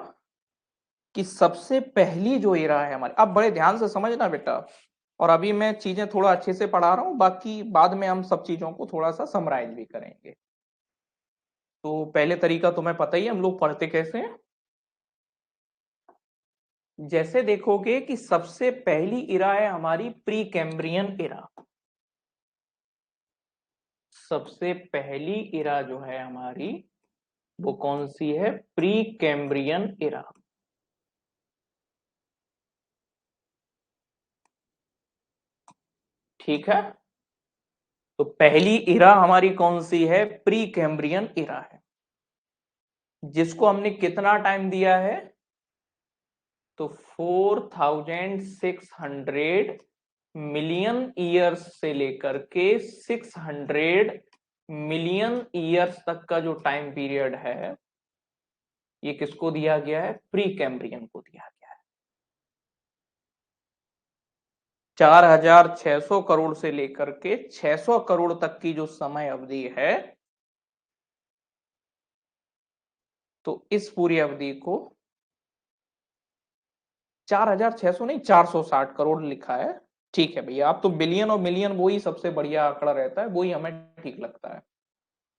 कि सबसे पहली जो एरा है हमारी, अब बड़े ध्यान से समझना बेटा, और अभी मैं चीजें थोड़ा अच्छे से पढ़ा रहा हूं, बाकी बाद में हम सब चीजों को थोड़ा सा समराइज भी करेंगे। तो पहले तरीका तुम्हें पता ही है हम लोग पढ़ते कैसे हैं। जैसे देखोगे कि सबसे पहली इरा है हमारी प्री कैम्ब्रियन इरा। सबसे पहली इरा जो है हमारी वो कौन सी है? प्री कैम्ब्रियन इरा। ठीक है, तो पहली इरा हमारी कौन सी है? प्री कैम्ब्रियन इरा है, जिसको हमने कितना टाइम दिया है? तो 4600 मिलियन ईयर्स से लेकर के 600 मिलियन ईयर्स तक का जो टाइम पीरियड है, ये किसको दिया गया है? प्री कैम्ब्रियन को दिया गया है। 4600 करोड़ से लेकर के 600 करोड़ तक की जो समय अवधि है, तो इस पूरी अवधि को 4600 नहीं, 460 करोड़ लिखा है। ठीक है भैया, आप तो बिलियन और मिलियन वही सबसे बढ़िया आंकड़ा रहता है, वही हमें ठीक लगता है।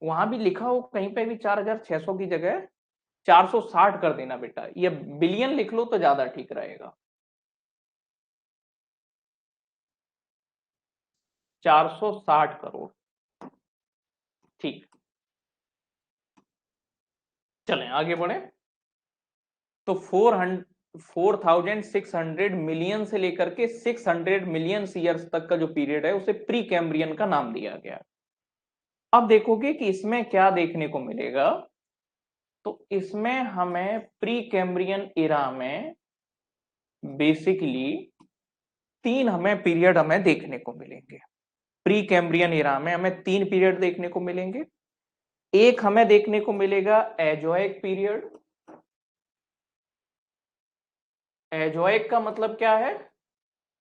वहां भी लिखा हो कहीं पे भी 4600 की जगह 460 कर देना बेटा, ये बिलियन लिख लो तो ज्यादा ठीक रहेगा। 460 करोड़। ठीक, चलें आगे बढ़े। तो 4600 मिलियन से लेकर के 600 मिलियन ईयर्स तक का जो पीरियड है उसे प्री कैम्ब्रियन का नाम दिया गया। अब देखोगे कि इसमें क्या देखने को मिलेगा, तो इसमें हमें प्री कैम्ब्रियन इरा में बेसिकली तीन हमें पीरियड हमें देखने को मिलेंगे। प्री कैम्ब्रियन इरा में हमें तीन पीरियड देखने को मिलेंगे। एक हमें देखने को मिलेगा एजोइक पीरियड। एजोइक का मतलब क्या है?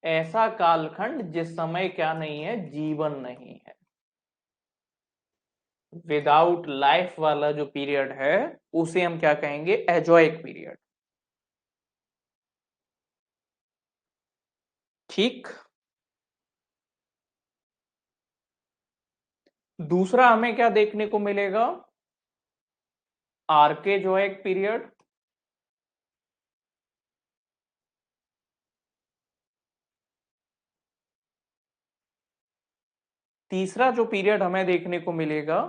ऐसा कालखंड जिस समय क्या नहीं है? जीवन नहीं है। विदाउट लाइफ वाला जो पीरियड है उसे हम क्या कहेंगे? Azoic period. ठीक। दूसरा हमें क्या देखने को मिलेगा? आर्केजोइक पीरियड। तीसरा जो पीरियड हमें देखने को मिलेगा,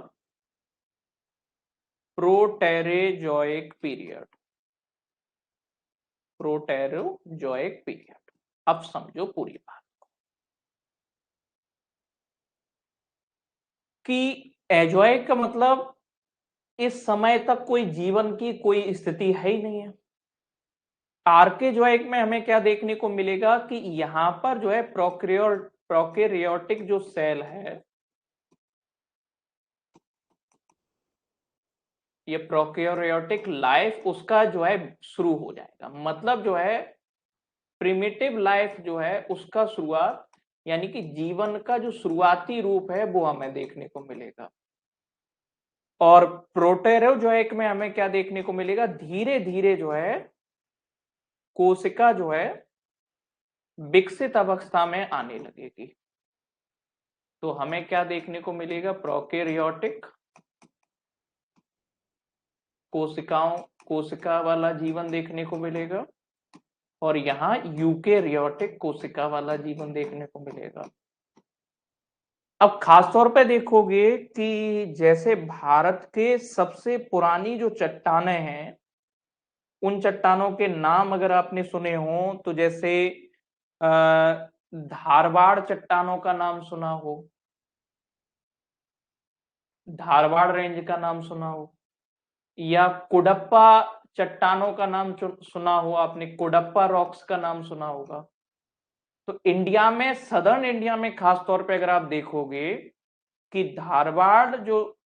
प्रोटेरोजोइक पीरियड। Proterozoic period. अब समझो पूरी बात कि एजोइक का मतलब इस समय तक कोई जीवन की कोई स्थिति है ही नहीं है। आर्केजोइक में हमें क्या देखने को मिलेगा कि यहां पर जो है प्रोकैरियोटिक जो सेल है, ये प्रोकैरियोटिक लाइफ उसका जो है शुरू हो जाएगा। मतलब जो है प्रिमिटिव लाइफ जो है उसका शुरुआत, यानी कि जीवन का जो शुरुआती रूप है वो हमें देखने को मिलेगा। और प्रोटेरोजोइक में हमें क्या देखने को मिलेगा? धीरे धीरे जो है कोशिका जो है विकसित अवस्था में आने लगेगी। तो हमें क्या देखने को मिलेगा? प्रोकैरियोटिक कोशिका वाला जीवन देखने को मिलेगा, और यहाँ यूकेरियोटिक कोशिका वाला जीवन देखने को मिलेगा। अब खास तौर पे देखोगे कि जैसे भारत के सबसे पुरानी जो चट्टानें हैं, उन चट्टानों के नाम अगर आपने सुने हो तो जैसे धारवाड़ चट्टानों का नाम सुना हो, धारवाड़ रेंज का नाम सुना हो, या कोडप्पा चट्टानों का नाम सुना हो आपने, कोडप्पा रॉक्स का नाम सुना होगा। तो इंडिया में, सदर्न इंडिया में खास तौर पे अगर आप देखोगे कि धारवाड़ जो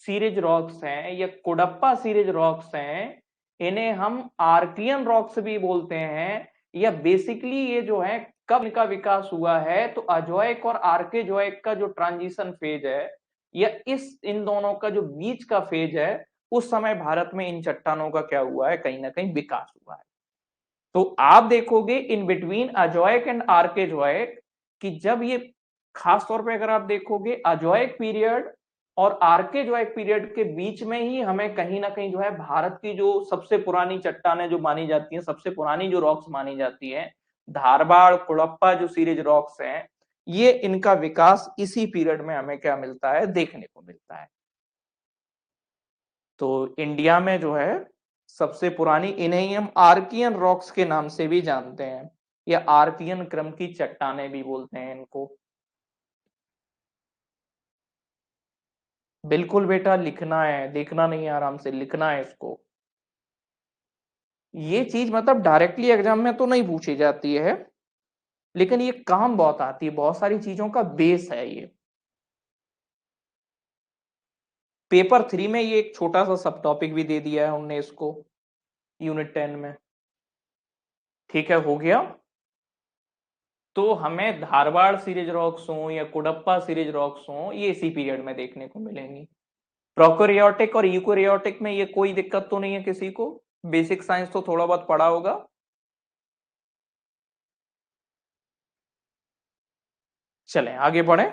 सीरीज रॉक्स हैं या कोडप्पा सीरीज रॉक्स हैं, इन्हें हम आर्कियन रॉक्स भी बोलते हैं। या बेसिकली ये जो है कब इनका विकास हुआ है, तो अजोइक और आर्केजोइक का जो ट्रांजिशन फेज है, या इन दोनों का जो बीच का फेज है, उस समय भारत में इन चट्टानों का क्या हुआ है? कहीं ना कहीं विकास हुआ है। तो आप देखोगे इन बिटवीन अजोइक एंड आर्केजोइक कि जब ये, खास तौर पे अगर आप देखोगे अजोइक पीरियड और आर्केजोइक पीरियड के बीच में ही हमें कहीं ना कहीं जो है भारत की जो सबसे पुरानी चट्टानें जो मानी जाती हैं, सबसे पुरानी जो रॉक्स मानी जाती हैं, धारवाड़ कोडप्पा जो सीरीज रॉक्स हैं, ये इनका विकास इसी पीरियड में हमें क्या मिलता है, देखने को मिलता है। तो इंडिया में जो है सबसे पुरानी, इन्हें ही हम आर्कियन रॉक्स के नाम से भी जानते हैं, या आर्कियन क्रम की चट्टानें भी बोलते हैं इनको। बिल्कुल बेटा, लिखना है, देखना नहीं है, आराम से लिखना है इसको। ये चीज मतलब डायरेक्टली एग्जाम में तो नहीं पूछी जाती है, लेकिन ये काम बहुत आती है, बहुत सारी चीजों का बेस है ये। पेपर 3 में ये एक छोटा सा सब टॉपिक भी दे दिया है उनने इसको, यूनिट 10 में। ठीक है, हो गया। तो हमें धारवाड़ सीरीज रॉक्स हो या कुडप्पा सीरीज रॉक्स हो, ये इसी पीरियड में देखने को मिलेंगी। प्रोकैरियोटिक और यूकैरियोटिक में ये कोई दिक्कत तो नहीं है किसी को? बेसिक साइंस तो थोड़ा बहुत पढ़ा होगा। चलें आगे बढ़े।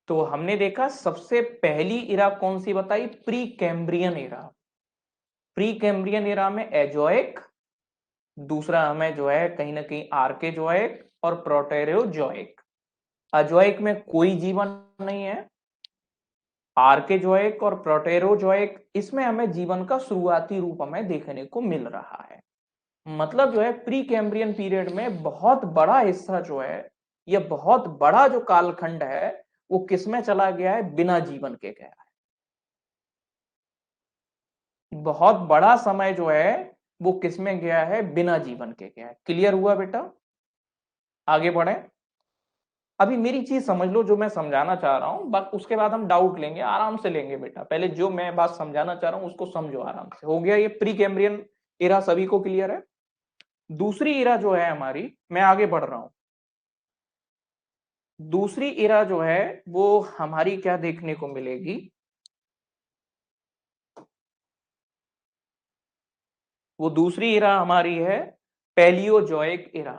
तो हमने देखा सबसे पहली इरा कौन सी बताई, प्री कैम्ब्रियन इरा। प्री कैम्ब्रियन इरा में एजोइक, दूसरा हमें जो है कहीं ना कहीं आर्केजोइक और प्रोटेरोजोइक। अजोइक में कोई जीवन नहीं है। आर्केजोइक और प्रोटेरोजोइक, इसमें हमें जीवन का शुरुआती रूप हमें देखने को मिल रहा है। मतलब जो है प्री कैम्ब्रियन पीरियड में बहुत बड़ा हिस्सा जो है, यह बहुत बड़ा जो कालखंड है, वो किसमें चला गया है, बिना जीवन के गया है। बहुत बड़ा समय जो है वो किसमें गया है, बिना जीवन के गया है। क्लियर हुआ बेटा? आगे बढ़े। अभी मेरी चीज समझ लो जो मैं समझाना चाह रहा हूं, बस उसके बाद हम डाउट लेंगे, आराम से लेंगे बेटा। पहले जो मैं बात समझाना चाह रहा हूं उसको समझो आराम से। हो गया ये प्री कैम्ब्रियन एरा, सभी को क्लियर है? दूसरी एरा जो है हमारी, मैं आगे बढ़ रहा हूं। दूसरी एरा जो है वो हमारी क्या देखने को मिलेगी, वो दूसरी एरा हमारी है पैलियोजोइक एरा।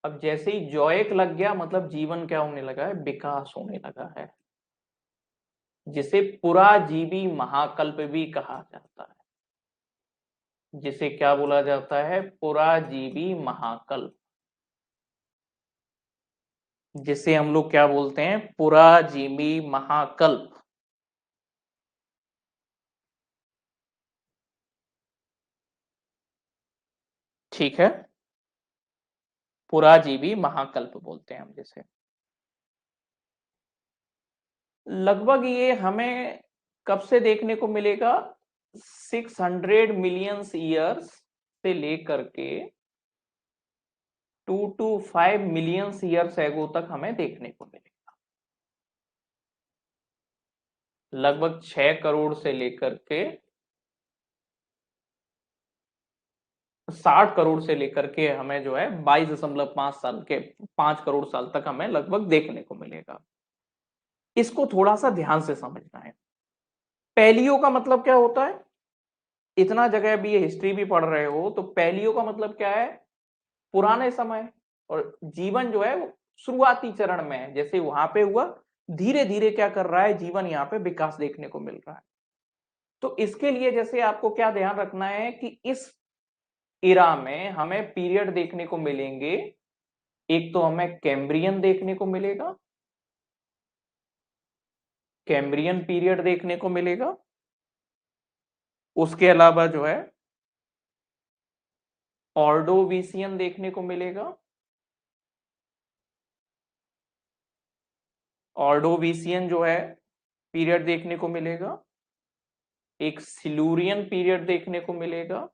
अब जैसे ही जोइक लग गया, मतलब जीवन क्या होने लगा है, विकास होने लगा है, जिसे पुराजीवी महाकल्प भी कहा जाता है। जिसे क्या बोला जाता है, पुराजीवी महाकल्प। जिसे हम लोग क्या बोलते हैं, पुराजीवी महाकल्प। ठीक है, पुराजीवी महाकल्प बोलते हैं हम जिसे। लगभग ये हमें कब से देखने को मिलेगा, 600 मिलियंस ईयर्स से लेकर के 2 to 5 मिलियंस ईयर्स एगो तक हमें देखने को मिलेगा। लगभग 6 करोड़ से लेकर के 60 करोड़ से लेकर के हमें जो है 22.5 साल के, 5 करोड़ साल तक हमें लगभग देखने को मिलेगा। इसको थोड़ा सा ध्यान से समझना है। पैलियो का मतलब क्या होता है, इतना जगह भी ये हिस्ट्री भी पढ़ रहे हो तो पैलियो का मतलब क्या है, पुराने समय। और जीवन जो है वो शुरुआती चरण में है, जैसे वहां पे हुआ, धीरे धीरे क्या कर रहा है, जीवन यहाँ पे विकास देखने को मिल रहा है। तो इसके लिए जैसे आपको क्या ध्यान रखना है कि इस इरा में हमें पीरियड देखने को मिलेंगे। एक तो हमें कैम्ब्रियन देखने को मिलेगा, कैम्ब्रियन पीरियड देखने को मिलेगा। उसके अलावा जो है ऑर्डोविसियन देखने को मिलेगा। ऑर्डोविसियन जो है पीरियड देखने को मिलेगा। एक सिलूरियन पीरियड देखने को मिलेगा।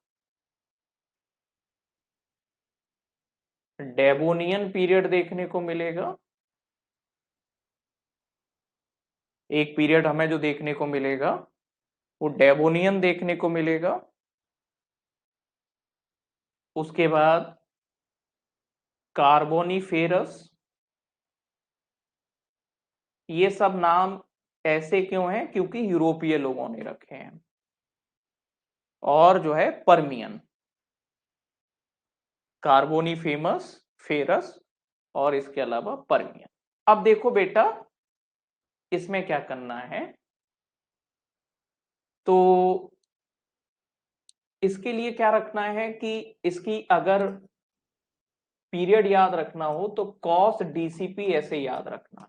डेवोनियन पीरियड देखने को मिलेगा। एक पीरियड हमें जो देखने को मिलेगा वो डेवोनियन देखने को मिलेगा। उसके बाद कार्बोनिफेरस। ये सब नाम ऐसे क्यों हैं, क्योंकि यूरोपीय लोगों ने रखे हैं। और जो है परमियन, कार्बोनिफेमस, फेरस, और इसके अलावा परमियन। अब देखो बेटा, इसमें क्या करना है, तो इसके लिए क्या रखना है कि इसकी अगर पीरियड याद रखना हो तो कॉस डीसीपी ऐसे याद रखना।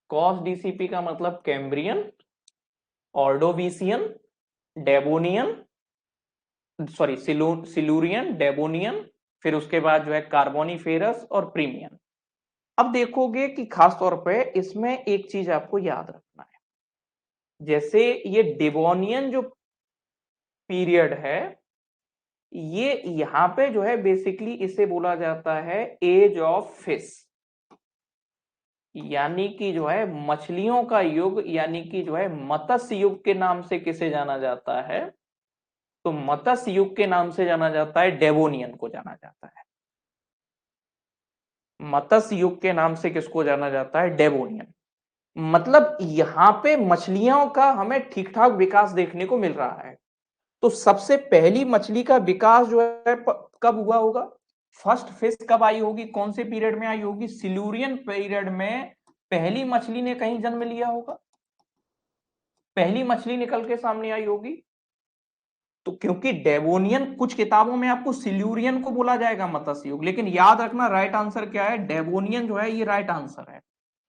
कॉस डीसीपी का मतलब Cambrian, Ordovician, Devonian, sorry Silurian, Devonian, फिर उसके बाद जो है कार्बोनिफेरस और प्रीमियन। अब देखोगे कि खास तौर पे इसमें एक चीज आपको याद रखना है, जैसे ये डिवोनियन जो पीरियड है, ये यहां पे जो है बेसिकली इसे बोला जाता है एज ऑफ फिश, यानी कि जो है मछलियों का युग, यानी कि जो है मत्स्य युग के नाम से किसे जाना जाता है, तो मत्स्य युग के नाम से जाना जाता है, डेवोनियन को जाना जाता है। मत्स्य युग के नाम से किसको जाना जाता है, डेवोनियन। मतलब यहां पे मछलियों का हमें ठीक ठाक विकास देखने को मिल रहा है। तो सबसे पहली मछली का विकास जो है कब हुआ होगा, फर्स्ट फिश कब आई होगी, कौन से पीरियड में आई होगी, सिल्यूरियन पीरियड में पहली मछली ने कहीं जन्म लिया होगा, पहली मछली निकल के सामने आई होगी। तो क्योंकि डेवोनियन कुछ किताबों में आपको सिल्यूरियन को बोला जाएगा मत्स्य युग, लेकिन याद रखना राइट आंसर क्या है, डेवोनियन जो है ये राइट आंसर है।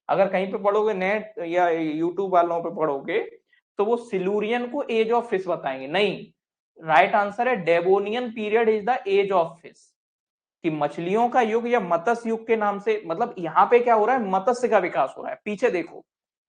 अगर कहीं पे पढ़ोगे नेट या यूट्यूब वालों पे पढ़ोगे तो वो सिल्यूरियन को एज ऑफ फिश बताएंगे, नहीं, राइट आंसर है Devonian period is the age of fish, कि मछलियों का युग या मत्स्य युग के नाम से, मतलब यहां पे क्या हो रहा है, मत्स्य का विकास हो रहा है। पीछे देखो,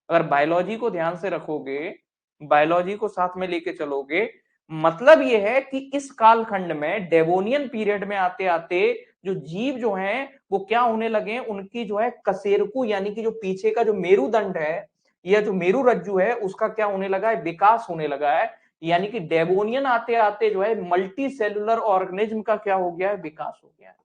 अगर बायोलॉजी को ध्यान से रखोगे, बायोलॉजी को साथ में लेके चलोगे, मतलब यह है कि इस कालखंड में डेवोनियन पीरियड में आते आते जो जीव जो हैं वो क्या होने लगे, उनकी जो है कशेरुकु यानी कि जो पीछे का जो मेरुदंड है या जो मेरु रज्जु है उसका क्या होने लगा है, विकास होने लगा है। यानी कि डेवोनियन आते आते जो है मल्टी सेलुलर ऑर्गेनिज्म का क्या हो गया है, विकास हो गया है।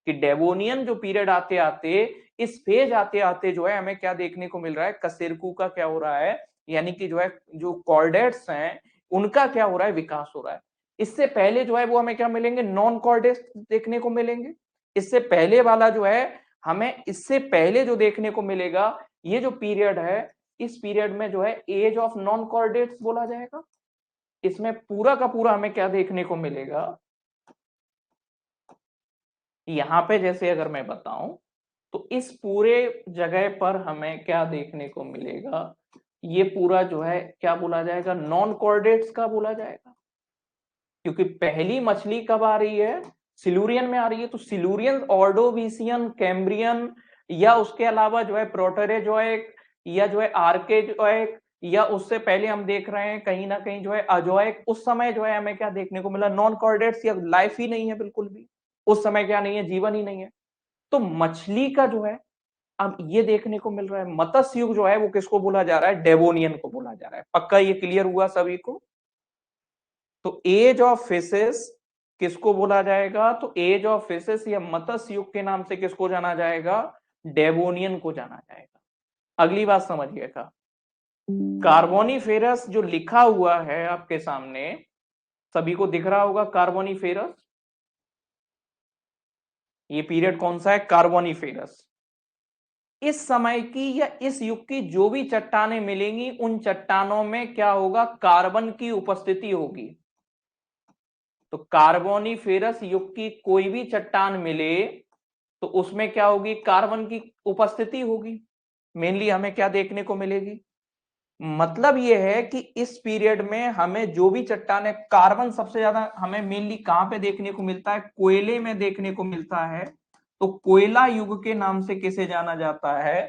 कि डेवोनियन जो पीरियड आते आते, इस फेज आते आते जो है हमें क्या देखने को मिल रहा है, कशेरुकु का क्या हो रहा है, यानी कि जो है जो कॉर्डेट्स हैं उनका क्या हो रहा है, विकास हो रहा है। इससे पहले जो है वो हमें क्या मिलेंगे, नॉन कॉर्डेट्स देखने को मिलेंगे। इससे पहले वाला जो है, हमें इससे पहले जो देखने को मिलेगा, ये जो पीरियड है, इस पीरियड में जो है एज ऑफ नॉन कॉर्डेट्स बोला जाएगा। इसमें पूरा का पूरा हमें क्या देखने को मिलेगा, यहां पे जैसे अगर मैं बताऊं तो इस पूरे जगह पर हमें क्या देखने को मिलेगा, ये पूरा जो है क्या बोला जाएगा, नॉन कॉर्डेट्स का बोला जाएगा। क्योंकि पहली मछली कब आ रही है, सिल्यूरियन में आ रही है, तो सिल्यूरियन, ऑर्डोविसियन, कैम्ब्रियन, या उसके अलावा जो है प्रोटेरोजोइक, या जो है आर्केजोइक, या उससे पहले हम देख रहे हैं कहीं ना कहीं जो है अजोइक। उस समय जो है हमें क्या देखने को मिला, नॉन कॉर्डेट्स, या लाइफ ही नहीं है बिल्कुल भी, उस समय क्या नहीं है, जीवन ही नहीं है। तो मछली का जो है अब ये देखने को मिल रहा है, मत्स्य युग जो है वो किसको बोला जा रहा है, डेवोनियन को बोला जा रहा है। पक्का ये क्लियर हुआ सभी को। तो एज ऑफ फिशेस किसको बोला जाएगा, तो एज ऑफ फिशेस या मत्स्य युग के नाम से किसको जाना जाएगा, डेवोनियन को जाना जाएगा। अगली बात समझिएगा, कार्बोनिफेरस जो लिखा हुआ है आपके सामने, सभी को दिख रहा होगा कार्बोनिफेरस, ये पीरियड कौन सा है, कार्बोनिफेरस। इस समय की या इस युग की जो भी चट्टानें मिलेंगी, उन चट्टानों में क्या होगा, कार्बन की उपस्थिति होगी। तो कार्बोनिफेरस युग की कोई भी चट्टान मिले तो उसमें क्या होगी, कार्बन की उपस्थिति होगी। मेनली हमें क्या देखने को मिलेगी, मतलब यह है कि इस पीरियड में हमें जो भी चट्टानें, कार्बन सबसे ज्यादा हमें मेनली कहां पे देखने को मिलता है, कोयले में देखने को मिलता है। तो कोयला युग के नाम से किसे जाना जाता है,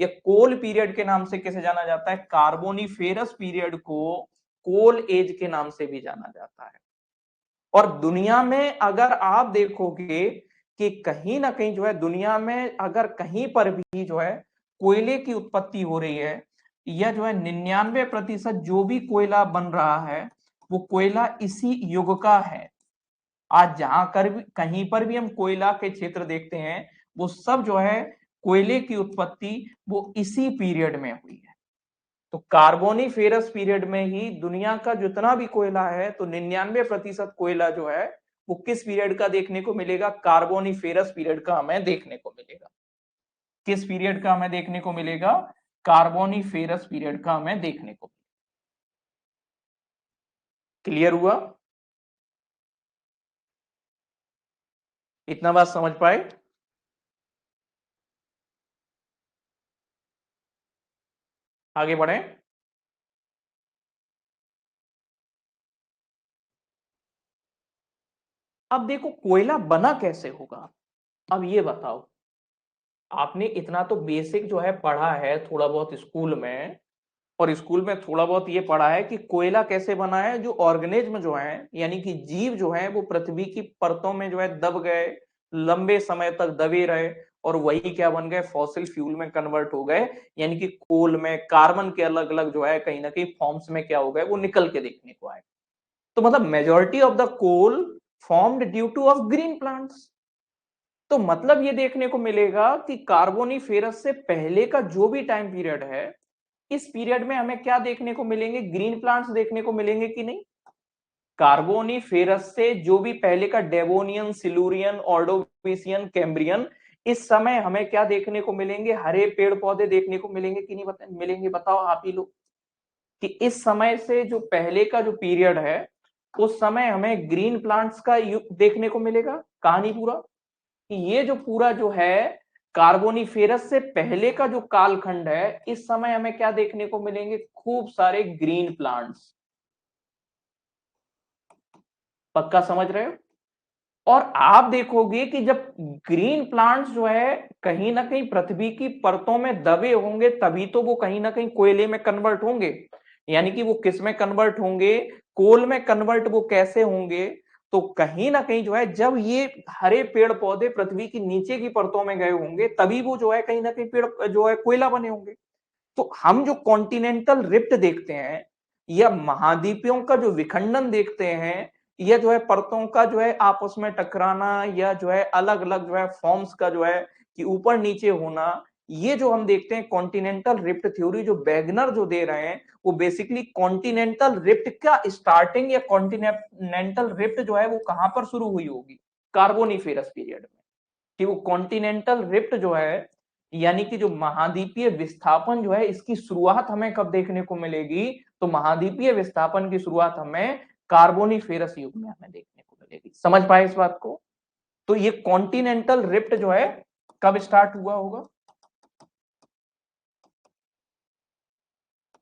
या कोल पीरियड के नाम से किसे जाना जाता है, कार्बोनिफेरस पीरियड को कोल एज के नाम से भी जाना जाता है। और दुनिया में अगर आप देखोगे कि कहीं ना कहीं जो है दुनिया में अगर कहीं पर भी जो है कोयले की उत्पत्ति हो रही है, या जो है 99% जो भी कोयला बन रहा है वो कोयला इसी युग का है। आज जहां कर भी कहीं पर भी हम कोयला के क्षेत्र देखते हैं, वो सब जो है कोयले की उत्पत्ति वो इसी पीरियड में हुई है। तो कार्बोनिफेरस पीरियड में ही दुनिया का जितना भी कोयला है, तो 99% कोयला जो है वो किस पीरियड का देखने को मिलेगा, कार्बोनिफेरस पीरियड का हमें देखने को मिलेगा। किस पीरियड का हमें देखने को मिलेगा, कार्बोनिफेरस पीरियड का हमें देखने को। क्लियर हुआ? इतना बात समझ पाए? आगे बढ़े। अब देखो कोयला बना कैसे होगा, अब ये बताओ। आपने इतना तो बेसिक जो है पढ़ा है थोड़ा बहुत स्कूल में, और स्कूल में थोड़ा बहुत ये पढ़ा है कि कोयला कैसे बना है। जो ऑर्गेनिज्म जो है यानी कि जीव जो है वो पृथ्वी की परतों में जो है दब गए, लंबे समय तक दबे रहे, और वही क्या बन गए, फॉसिल फ्यूल में कन्वर्ट हो गए। यानी कि कोल में कार्बन के अलग अलग जो है कहीं ना कहीं फॉर्म्स में क्या हो गए, वो निकल के देखने को आए। तो मतलब majority of the coal formed due to of green plants. तो मतलब ये देखने को मिलेगा कि कार्बोनिफेरस से पहले का जो भी टाइम पीरियड है, इस पीरियड में हमें क्या देखने को मिलेंगे, ग्रीन प्लांट्स देखने को मिलेंगे कि नहीं। कार्बोनिफेरस से जो भी पहले का डेवोनियन, सिलूरियन, ऑर्डोविसियन, कैम्ब्रियन, इस समय हमें क्या देखने को मिलेंगे, हरे पेड़ पौधे देखने को मिलेंगे कि नहीं मिलेंगे, बताओ आप ही लोग। कि इस समय से जो पहले का जो पीरियड है, उस समय हमें ग्रीन प्लांट्स का युग देखने को मिलेगा। कहानी पूरा कि ये जो पूरा जो है कार्बोनिफेरस से पहले का जो कालखंड है, इस समय हमें क्या देखने को मिलेंगे, खूब सारे ग्रीन प्लांट्स। पक्का समझ रहे हो? और आप देखोगे कि जब ग्रीन प्लांट्स जो है कहीं ना कहीं पृथ्वी की परतों में दबे होंगे, तभी तो वो कहीं ना कहीं कोयले में कन्वर्ट होंगे। यानी कि वो किस में कन्वर्ट होंगे, कोल में कन्वर्ट वो कैसे होंगे। तो कहीं ना कहीं जो है जब ये हरे पेड़ पौधे पृथ्वी की नीचे की परतों में गए होंगे, तभी वो जो है कहीं ना कहीं पेड़ जो है कोयला बने होंगे। तो हम जो कॉन्टिनेंटल रिफ्ट देखते हैं, या महाद्वीपों का जो विखंडन देखते हैं, या जो है परतों का जो है आपस में टकराना, या जो है अलग अलग जो है फॉर्म्स का जो है कि ऊपर नीचे होना, ये जो हम देखते हैं कॉन्टिनेंटल रिफ्ट थ्योरी जो वैगनर जो दे रहे हैं, वो बेसिकली कॉन्टिनेंटल रिफ्ट का स्टार्टिंग या कॉन्टिनेंटल रिफ्ट जो है वो कहां पर शुरू हुई होगी, कार्बोनिफेरस पीरियड में। कि वो कॉन्टिनेंटल रिफ्ट जो है यानी कि जो महाद्वीपीय विस्थापन जो है, इसकी शुरुआत हमें कब देखने को मिलेगी, तो महाद्वीपीय विस्थापन की शुरुआत हमें कार्बोनिफेरस युग में हमें देखने को मिलेगी। समझ पाए इस बात को? तो ये कॉन्टिनेंटल रिफ्ट जो है कब स्टार्ट हुआ होगा,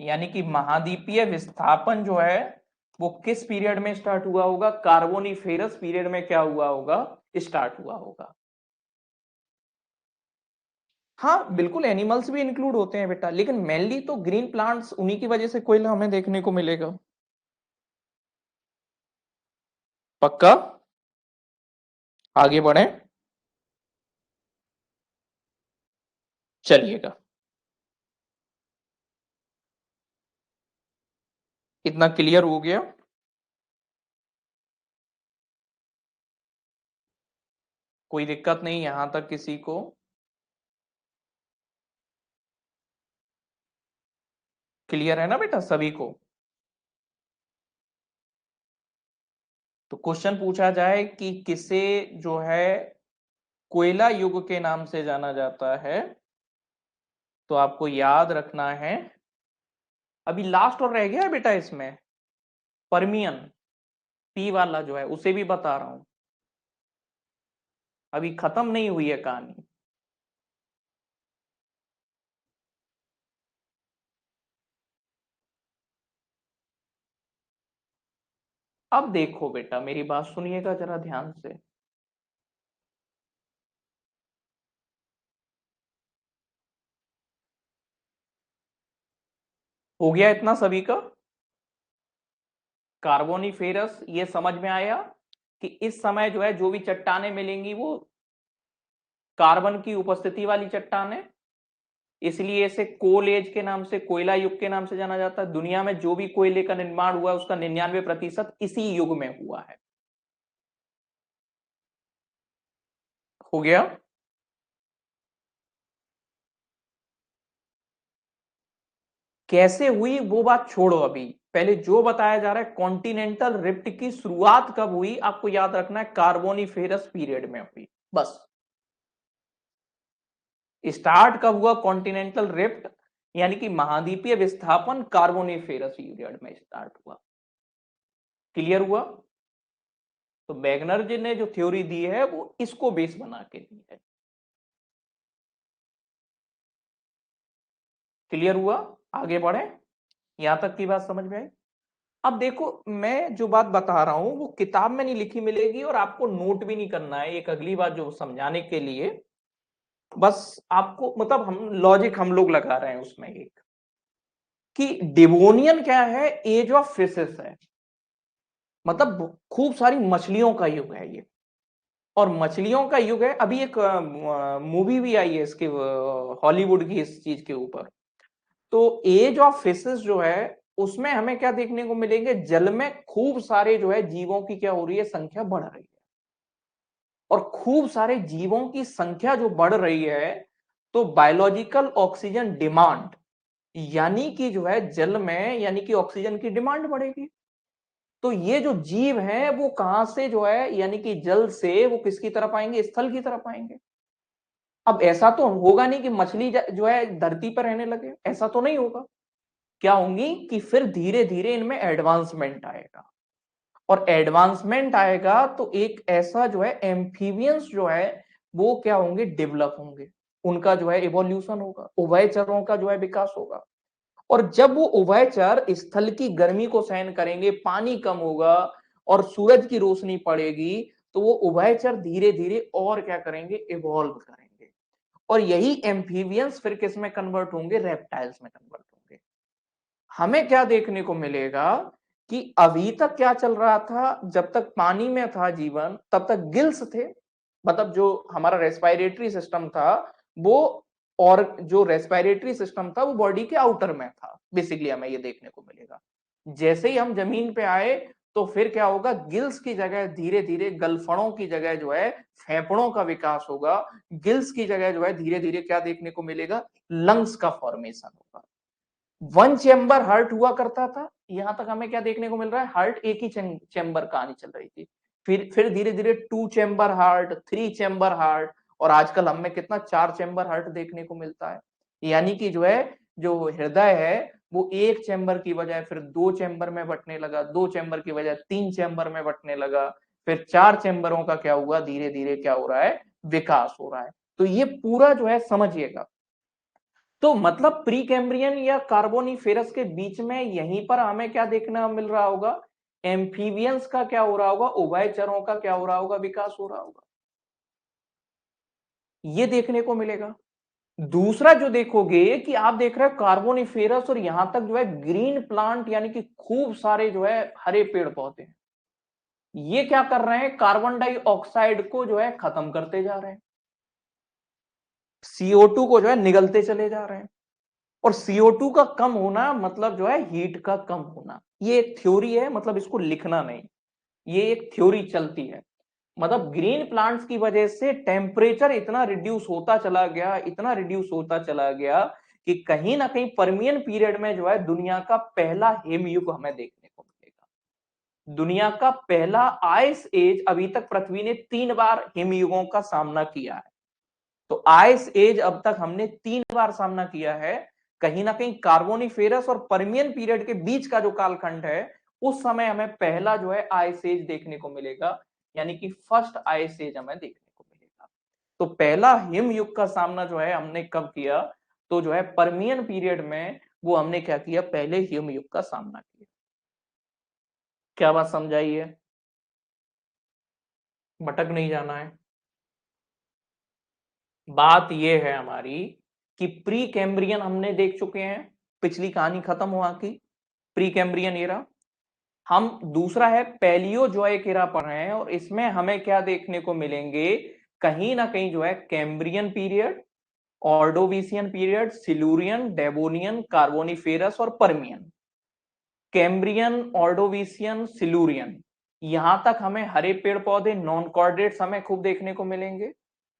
यानी कि महाद्वीपीय विस्थापन जो है वो किस पीरियड में स्टार्ट हुआ होगा, कार्बोनिफेरस पीरियड में क्या हुआ होगा, स्टार्ट हुआ होगा। हाँ बिल्कुल, एनिमल्स भी इंक्लूड होते हैं बेटा, लेकिन मेनली तो ग्रीन प्लांट्स, उन्हीं की वजह से कोयला हमें देखने को मिलेगा। पक्का? आगे बढ़े, चलिएगा। इतना क्लियर हो गया? कोई दिक्कत नहीं यहां तक किसी को? क्लियर है ना बेटा सभी को? तो क्वेश्चन पूछा जाए कि किसे जो है कोयला युग के नाम से जाना जाता है, तो आपको याद रखना है, अभी लास्ट और रह गया है बेटा इसमें, परमियन, पी वाला जो है उसे भी बता रहा हूं, अभी खत्म नहीं हुई है कहानी। अब देखो बेटा मेरी बात सुनिएगा जरा ध्यान से। हो गया इतना सभी का? कार्बोनिफेरस ये समझ में आया कि इस समय जो है जो भी चट्टानें मिलेंगी वो कार्बन की उपस्थिति वाली चट्टानें, इसलिए इसे कोल एज के नाम से, कोयला युग के नाम से जाना जाता है। दुनिया में जो भी कोयले का निर्माण हुआ है उसका 99% इसी युग में हुआ है। हो गया? कैसे हुई वो बात छोड़ो, अभी पहले जो बताया जा रहा है कॉन्टिनेंटल रिफ्ट की शुरुआत कब हुई, आपको याद रखना है कार्बोनिफेरस पीरियड में हुई, बस। स्टार्ट कब हुआ कॉन्टिनेंटल रिफ्ट, यानी कि महाद्वीपीय विस्थापन कार्बोनिफेरस पीरियड में स्टार्ट हुआ। क्लियर हुआ? तो वैगनर जी ने जो थ्योरी दी है वो इसको बेस बना के दी है। क्लियर हुआ? आगे बढ़े, यहां तक की बात समझ में आई? अब देखो, मैं जो बात बता रहा हूं वो किताब में नहीं लिखी मिलेगी और आपको नोट भी नहीं करना है। एक अगली बात जो समझाने के लिए बस आपको मतलब हम लॉजिक हम लोग लगा रहे हैं उसमें एक, कि डिवोनियन क्या है? एज ऑफ फिशेस है, मतलब खूब सारी मछलियों का युग है ये। और मछलियों का युग है। अभी एक मूवी भी आई है इसके, हॉलीवुड की, इस चीज के ऊपर। तो एज ऑफ फिशेस जो है उसमें हमें क्या देखने को मिलेंगे? जल में खूब सारे जो है जीवों की क्या हो रही है? संख्या बढ़ रही है। और खूब सारे जीवों की संख्या जो बढ़ रही है, तो बायोलॉजिकल ऑक्सीजन डिमांड, यानी कि जो है जल में यानी कि ऑक्सीजन की डिमांड बढ़ेगी। तो ये जो जीव हैं वो कहां से जो है यानी कि जल से वो किसकी तरफ आएंगे? स्थल की तरफ आएंगे। अब ऐसा तो होगा नहीं कि मछली जो है धरती पर रहने लगे, ऐसा तो नहीं होगा। क्या होंगी कि फिर धीरे धीरे इनमें एडवांसमेंट आएगा। और एडवांसमेंट आएगा तो एक ऐसा जो है एम्फीबियंस जो है वो क्या होंगे? डेवलप होंगे। उनका जो है इवोल्यूशन होगा, उभयचरों का जो है विकास होगा। और जब वो उभयचर स्थल की गर्मी को सहन करेंगे, पानी कम होगा और सूरज की रोशनी पड़ेगी, तो वो उभयचर धीरे धीरे और क्या करेंगे? इवॉल्व करेंगे। और यही एम्फीबियंस फिर किस में कन्वर्ट होंगे? रेप्टाइल्स में कन्वर्ट होंगे। हमें क्या देखने को मिलेगा कि अभी तक क्या चल रहा था? जब तक पानी में था जीवन तब तक गिल्स थे, मतलब जो हमारा रेस्पिरेटरी सिस्टम था वो, और जो रेस्पिरेटरी सिस्टम था वो बॉडी के आउटर में था। बेसिकली हमें ये देखने को मिलेगा जैसे ही हम जमीन पे आए तो फिर क्या होगा? गिल्स की जगह धीरे धीरे गलफड़ों की जगह जो है फेफड़ों का विकास होगा। गिल्स की जगह जो है धीरे धीरे क्या देखने को मिलेगा? लंग्स का फॉर्मेशन होगा। वन चेम्बर हार्ट हुआ करता था। यहां तक हमें क्या देखने को मिल रहा है? हार्ट एक ही चेम्बर कहानी चल रही थी। फिर धीरे धीरे two chamber heart, three chamber heart, और आजकल हमें कितना? चार चेम्बर हार्ट देखने को मिलता है। यानी कि जो है जो हृदय है वो एक चेम्बर की बजाय फिर दो चेम्बर में बंटने लगा, दो चेम्बर की बजाय तीन चेम्बर में बंटने लगा, फिर चार चेम्बरों का क्या हुआ? धीरे धीरे क्या हो रहा है? विकास हो रहा है। तो ये पूरा जो है समझिएगा। तो मतलब प्री कैम्ब्रियन या कार्बोनिफेरस के बीच में यहीं पर हमें क्या देखना मिल रहा होगा? एम्फीबियंस का क्या हो रहा होगा? उभयचरों का क्या हो रहा होगा? विकास हो रहा होगा। ये देखने को मिलेगा। दूसरा जो देखोगे कि आप देख रहे हो कार्बोनिफेरस और यहां तक जो है ग्रीन प्लांट, यानी कि खूब सारे जो है हरे पेड़ पौधे हैं। ये क्या कर रहे हैं? कार्बन डाइऑक्साइड को जो है खत्म करते जा रहे हैं, CO2 को जो है निगलते चले जा रहे हैं। और CO2 का कम होना मतलब जो है हीट का कम होना। ये एक थ्योरी है, मतलब इसको लिखना नहीं, ये एक थ्योरी चलती है। मतलब ग्रीन प्लांट्स की वजह से टेम्परेचर इतना रिड्यूस होता चला गया, इतना रिड्यूस होता चला गया कि कहीं ना कहीं परमियन पीरियड में जो है दुनिया का पहला हिमयुग हमें देखने को मिलेगा। दुनिया का पहला आइस एज। अभी तक पृथ्वी ने 3 बार हिमयुगों का सामना किया है। तो आइस एज अब तक हमने 3 बार सामना किया है। कहीं ना कहीं कार्बोनिफेरस और परमियन पीरियड के बीच का जो कालखंड है उस समय हमें पहला जो है आइस एज देखने को मिलेगा, यानी कि फर्स्ट आइस एज हमें देखने को मिलेगा। तो पहला हिम युग का सामना जो है हमने कब किया? तो जो है परमियन पीरियड में वो हमने क्या किया? पहले हिम युग का सामना किया। क्या बात समझाई है? भटक नहीं जाना है। बात यह है हमारी कि प्री कैम्ब्रियन हमने देख चुके हैं, पिछली कहानी खत्म हुआ की प्री कैम्ब्रियन एरा। हम दूसरा है पैलियोजोइक एरा पढ़ रहे हैं और इसमें हमें क्या देखने को मिलेंगे? कहीं ना कहीं जो है Cambrian period, Ordovician period, Silurian, Devonian, Carboniferous और परमियन। कैम्ब्रियन, ऑर्डोविसियन, सिलूरियन, यहां तक हमें हरे पेड़ पौधे नॉन कॉर्डेट्स हमें खूब देखने को मिलेंगे।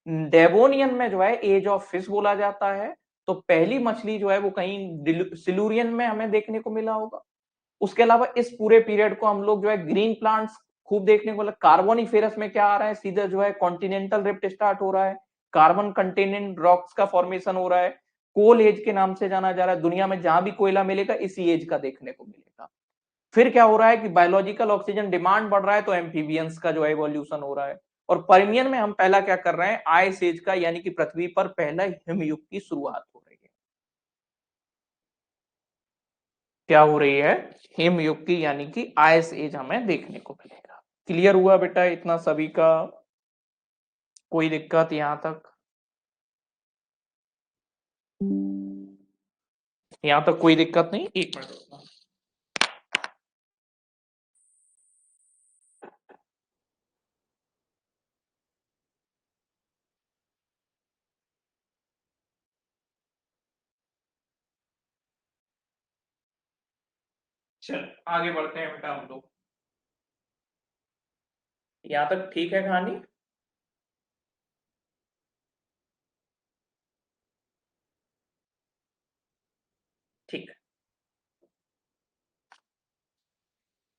डेवोनियन में जो है एज ऑफ फिश बोला जाता है। तो पहली मछली जो है वो कहीं सिलूरियन में हमें देखने को मिला होगा। उसके अलावा इस पूरे पीरियड को हम लोग जो है ग्रीन प्लांट्स खूब देखने को लगा। कार्बोनिफेरस में क्या आ रहा है? सीधा जो है कॉन्टिनेंटल रिफ्ट स्टार्ट हो रहा है, कार्बन कंटेनिंग रॉक्स का फॉर्मेशन हो रहा है। कोल एज के नाम से जाना जा रहा है। दुनिया में जहां भी कोयला मिलेगा इसी एज का देखने को मिलेगा। फिर क्या हो रहा है कि बायोलॉजिकल ऑक्सीजन डिमांड बढ़ रहा है, तो एम्फीबियंस का जो है इवोल्यूशन हो रहा है। और पर्मियन में हम पहला क्या कर रहे हैं, आइस एज का, यानी कि पृथ्वी पर पहला हिमयुग की शुरुआत हो रही है। क्या हो रही है, हिमयुग की, यानी कि आइस एज हमें देखने को मिलेगा। क्लियर हुआ बेटा इतना सभी का? कोई दिक्कत यहां तक? यहां तक कोई दिक्कत नहीं? एक मिनट रुकना। चल आगे बढ़ते हैं बेटा हम लोग। यहां तक ठीक है कहानी? ठीक है।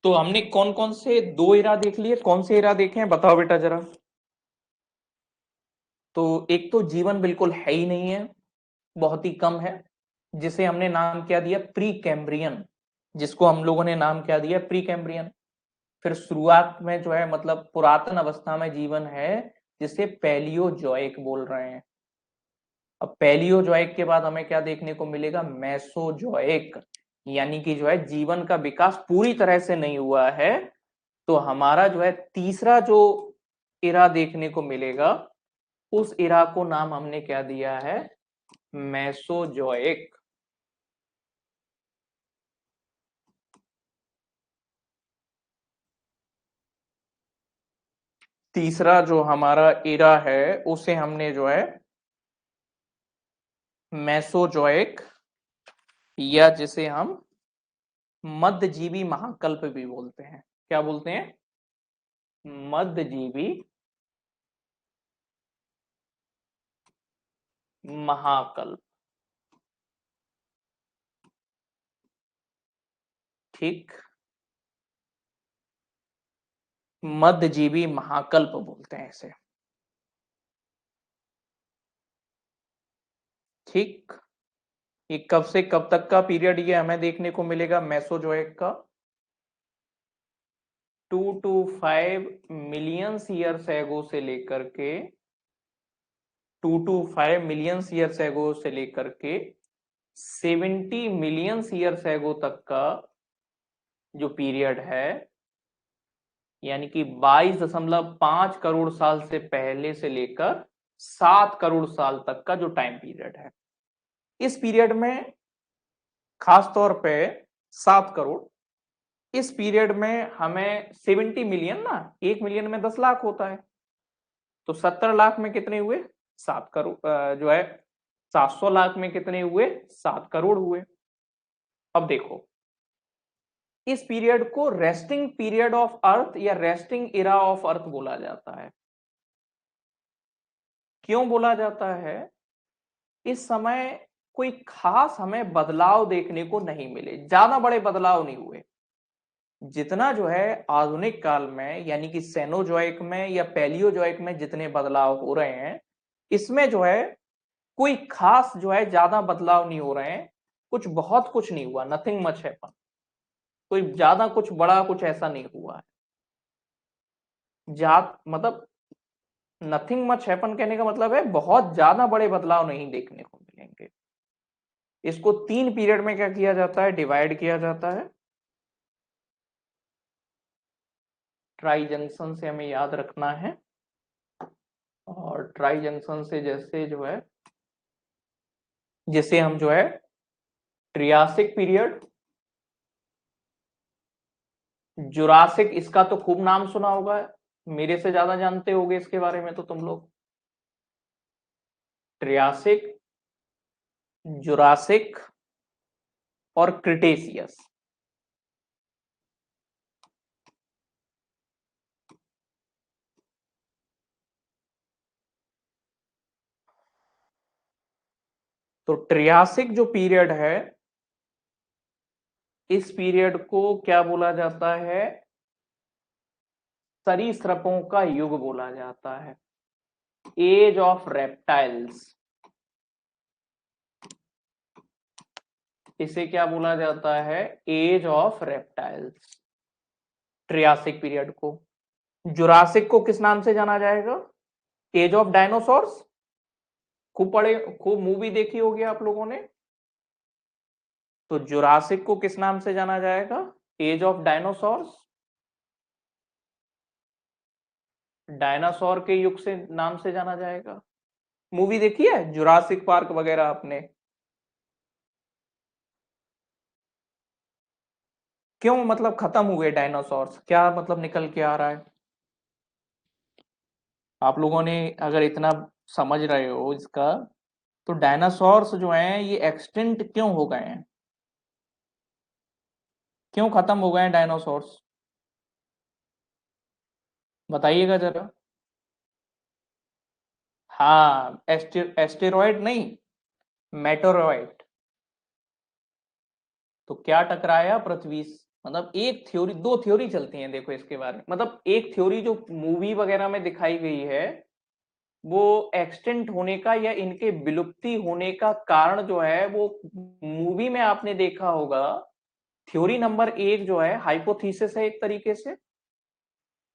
तो हमने कौन कौन से दो एरा देख लिए, कौन से एरा देखे हैं बताओ बेटा जरा। तो एक तो जीवन बिल्कुल है ही नहीं है, बहुत ही कम है, जिसे हमने नाम क्या दिया, प्री कैम्ब्रियन, जिसको हम लोगों ने नाम क्या दिया, प्री कैम्ब्रियन। फिर शुरुआत में जो है मतलब पुरातन अवस्था में जीवन है, जिसे पैलियोजोइक बोल रहे हैं। अब पैलियोजोइक के बाद हमें क्या देखने को मिलेगा, मेसोजोइक, यानी कि जो है जीवन का विकास पूरी तरह से नहीं हुआ है। तो हमारा जो है तीसरा जो इरा देखने को मिलेगा, उस इरा को नाम हमने क्या दिया है, मेसोजोइक। तीसरा जो हमारा इरा है उसे हमने जो है मेसोजोइक, या जिसे हम मध्यजीवी महाकल्प भी बोलते हैं। क्या बोलते हैं, मध्यजीवी महाकल्प। ठीक, मध्यजीवी महाकल्प बोलते हैं इसे। ठीक, ये कब से कब तक का पीरियड ये हमें देखने को मिलेगा मेसोजोइक का, 2 to 5 मिलियन ईयर्स एगो से लेकर के 2 to 5 मिलियन ईयर्स एगो से लेकर के 70 मिलियन ईयर्स एगो तक का जो पीरियड है, यानी कि 22.5 करोड़ साल से पहले से लेकर 7 करोड़ साल तक का जो टाइम पीरियड है, इस पीरियड में खास तौर पे 7 करोड़, इस पीरियड में हमें 70 मिलियन ना, 1 मिलियन में 10 लाख होता है, तो 70 लाख में कितने हुए, 7 करोड़, जो है 700 लाख में कितने हुए, 7 करोड़ हुए। अब देखो, इस पीरियड को रेस्टिंग पीरियड ऑफ अर्थ या रेस्टिंग इरा ऑफ अर्थ बोला जाता है। क्यों बोला जाता है, इस समय कोई खास हमें बदलाव देखने को नहीं मिले, ज्यादा बड़े बदलाव नहीं हुए। जितना जो है आधुनिक काल में, यानी कि सेनोजोइक में या पैलियोजोइक में जितने बदलाव हो रहे हैं, इसमें जो है कोई खास जो है ज्यादा बदलाव नहीं हो रहे हैं। कुछ बहुत कुछ नहीं हुआ, नथिंग मच हैपन, कोई ज्यादा कुछ बड़ा कुछ ऐसा नहीं हुआ है। मतलब नथिंग मच हैपन कहने का मतलब है बहुत ज्यादा बड़े बदलाव नहीं देखने को मिलेंगे। इसको 3 पीरियड में क्या किया जाता है, डिवाइड किया जाता है। ट्राई जंक्शन से हमें याद रखना है, और ट्राई जंक्शन से जैसे जो है, जिसे हम जो है ट्रियासिक पीरियड, जुरासिक, इसका तो खूब नाम सुना होगा, मेरे से ज्यादा जानते होगे इसके बारे में तो तुम लोग। ट्रियासिक, जुरासिक और क्रिटेशियस। तो ट्रियासिक जो पीरियड है, इस पीरियड को क्या बोला जाता है, सरीसृपों का युग बोला जाता है, एज ऑफ रेप्टाइल्स। इसे क्या बोला जाता है? Age of reptiles, Triassic period को। जुरासिक को किस नाम से जाना जाएगा? Age of dinosaurs. खूब पढ़े, खूब मूवी देखी होगी आप लोगों ने। तो जुरासिक को किस नाम से जाना जाएगा? Age of dinosaurs. डायनासोर के युग से नाम से जाना जाएगा। मूवी देखी है जुरासिक पार्क वगैरह आपने? क्यों, मतलब खत्म हुए डायनासोर्स, क्या मतलब निकल के आ रहा है? आप लोगों ने अगर इतना समझ रहे हो इसका, तो डायनासोर्स जो हैं ये एक्सटिंक्ट क्यों हो गए हैं? क्यों खत्म हो गए हैं डायनासोर्स? बताइएगा जरा। हाँ, एस्टेरॉयड नहीं, मेटेoroid। तो क्या टकराया पृथ्वी से? मतलब एक थ्योरी, दो थ्योरी चलती हैं देखो इसके बारे में। मतलब एक थ्योरी जो मूवी वगैरह में दिखाई गई है, वो एक्सटेंट होने का या इनके विलुप्ति होने का कारण जो है वो मूवी में आपने देखा होगा। थ्योरी नंबर एक जो है, हाइपोथीसिस है एक तरीके से,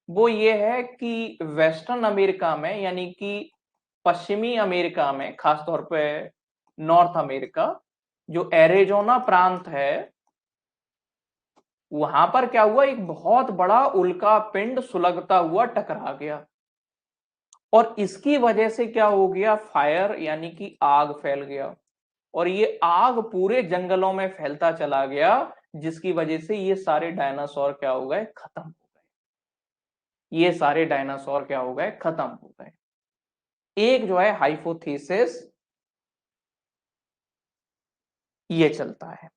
वो ये है कि वेस्टर्न अमेरिका में, यानी कि पश्चिमी अमेरिका में, खासतौर पे नॉर्थ अमेरिका, जो एरिजोना प्रांत है, वहां पर क्या हुआ, एक बहुत बड़ा उल्का पिंड सुलगता हुआ टकरा गया। और इसकी वजह से क्या हो गया, फायर यानी कि आग फैल गया। और ये आग पूरे जंगलों में फैलता चला गया, जिसकी वजह से ये सारे डायनासोर क्या हो गए, खत्म हो गए। ये सारे डायनासोर क्या हो गए, खत्म हो गए। एक जो है हाइपोथेसिस ये चलता है।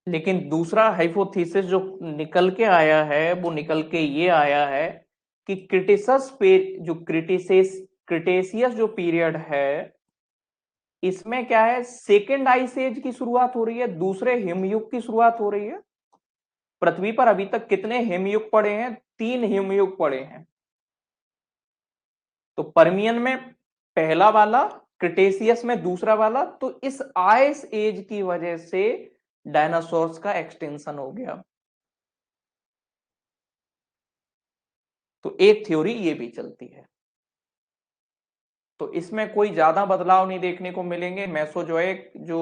लेकिन दूसरा हाइपोथेसिस जो निकल के आया है, वो निकल के ये आया है कि क्रिटिसस पे, जो क्रिटेशियस जो पीरियड है, इसमें क्या है, सेकेंड आइस एज की शुरुआत हो रही है, दूसरे हिमयुग की शुरुआत हो रही है। पृथ्वी पर अभी तक कितने हिमयुग पड़े हैं? 3 हिमयुग पड़े हैं। तो परमियन में पहला वाला, क्रिटेशियस में दूसरा वाला। तो इस आइस एज की वजह से डायनासोर्स का एक्सटेंशन हो गया। तो एक थ्योरी ये भी चलती है। तो इसमें कोई ज्यादा बदलाव नहीं देखने को मिलेंगे। मेसोजोइक जो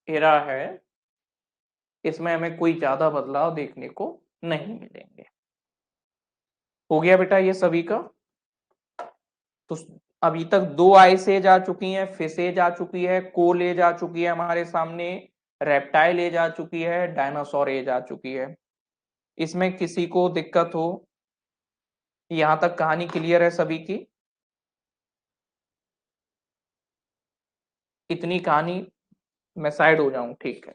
एरा है, इसमें हमें कोई ज्यादा बदलाव देखने को नहीं मिलेंगे। हो गया बेटा ये सभी का? तो अभी तक 2 आइस एज आ चुकी हैं, फिश एज आ चुकी है, कोल एज आ चुकी है हमारे सामने, रेप्टाइल एज आ चुकी है, डायनासोर एज आ चुकी है। इसमें किसी को दिक्कत हो? यहां तक कहानी क्लियर है सभी की? इतनी कहानी, मैं साइड हो जाऊं, ठीक है।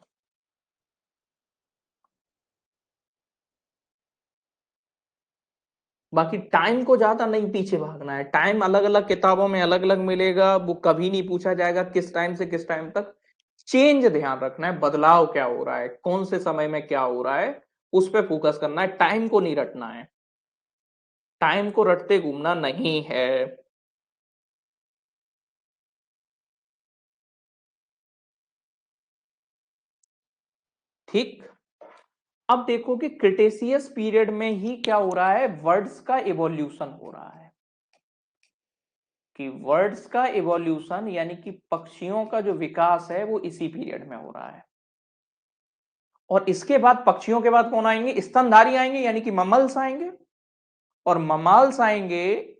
बाकी टाइम को ज्यादा नहीं पीछे भागना है। टाइम अलग अलग किताबों में अलग अलग मिलेगा, वो कभी नहीं पूछा जाएगा किस टाइम से किस टाइम तक। चेंज ध्यान रखना है, बदलाव क्या हो रहा है, कौन से समय में क्या हो रहा है, उस पर फोकस करना है। टाइम को नहीं रटना है, टाइम को रटते घूमना नहीं है। ठीक। अब देखो कि क्रिटेशियस पीरियड में ही क्या हो रहा है, वर्ड्स का इवोल्यूशन हो रहा है। कि वर्ड्स का इवोल्यूशन यानी कि पक्षियों का जो विकास है, वो इसी पीरियड में हो रहा है। और इसके बाद, पक्षियों के बाद कौन आएंगे, स्तनधारी आएंगे, यानी कि ममल्स आएंगे। और ममाल्स आएंगे,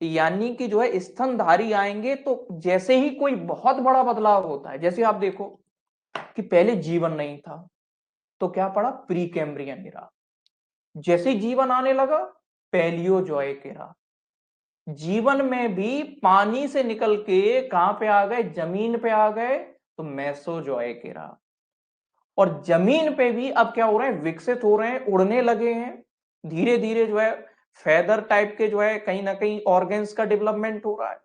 यानी कि जो है स्तनधारी आएंगे। तो जैसे ही कोई बहुत बड़ा बदलाव होता है, जैसे आप देखो कि पहले जीवन नहीं था, तो क्या पड़ा, प्री कैम्ब्रियन एरा। जैसे ही जीवन आने लगा, पैलियोजोइक एरा। जीवन में भी पानी से निकल के कहां पे आ गए, जमीन पे आ गए, तो मेसोजोइक एरा। और जमीन पे भी अब क्या हो रहे हैं, विकसित हो रहे हैं, उड़ने लगे हैं धीरे धीरे, जो है फेदर टाइप के जो है कहीं ना कहीं ऑर्गन्स का डेवलपमेंट हो रहा है।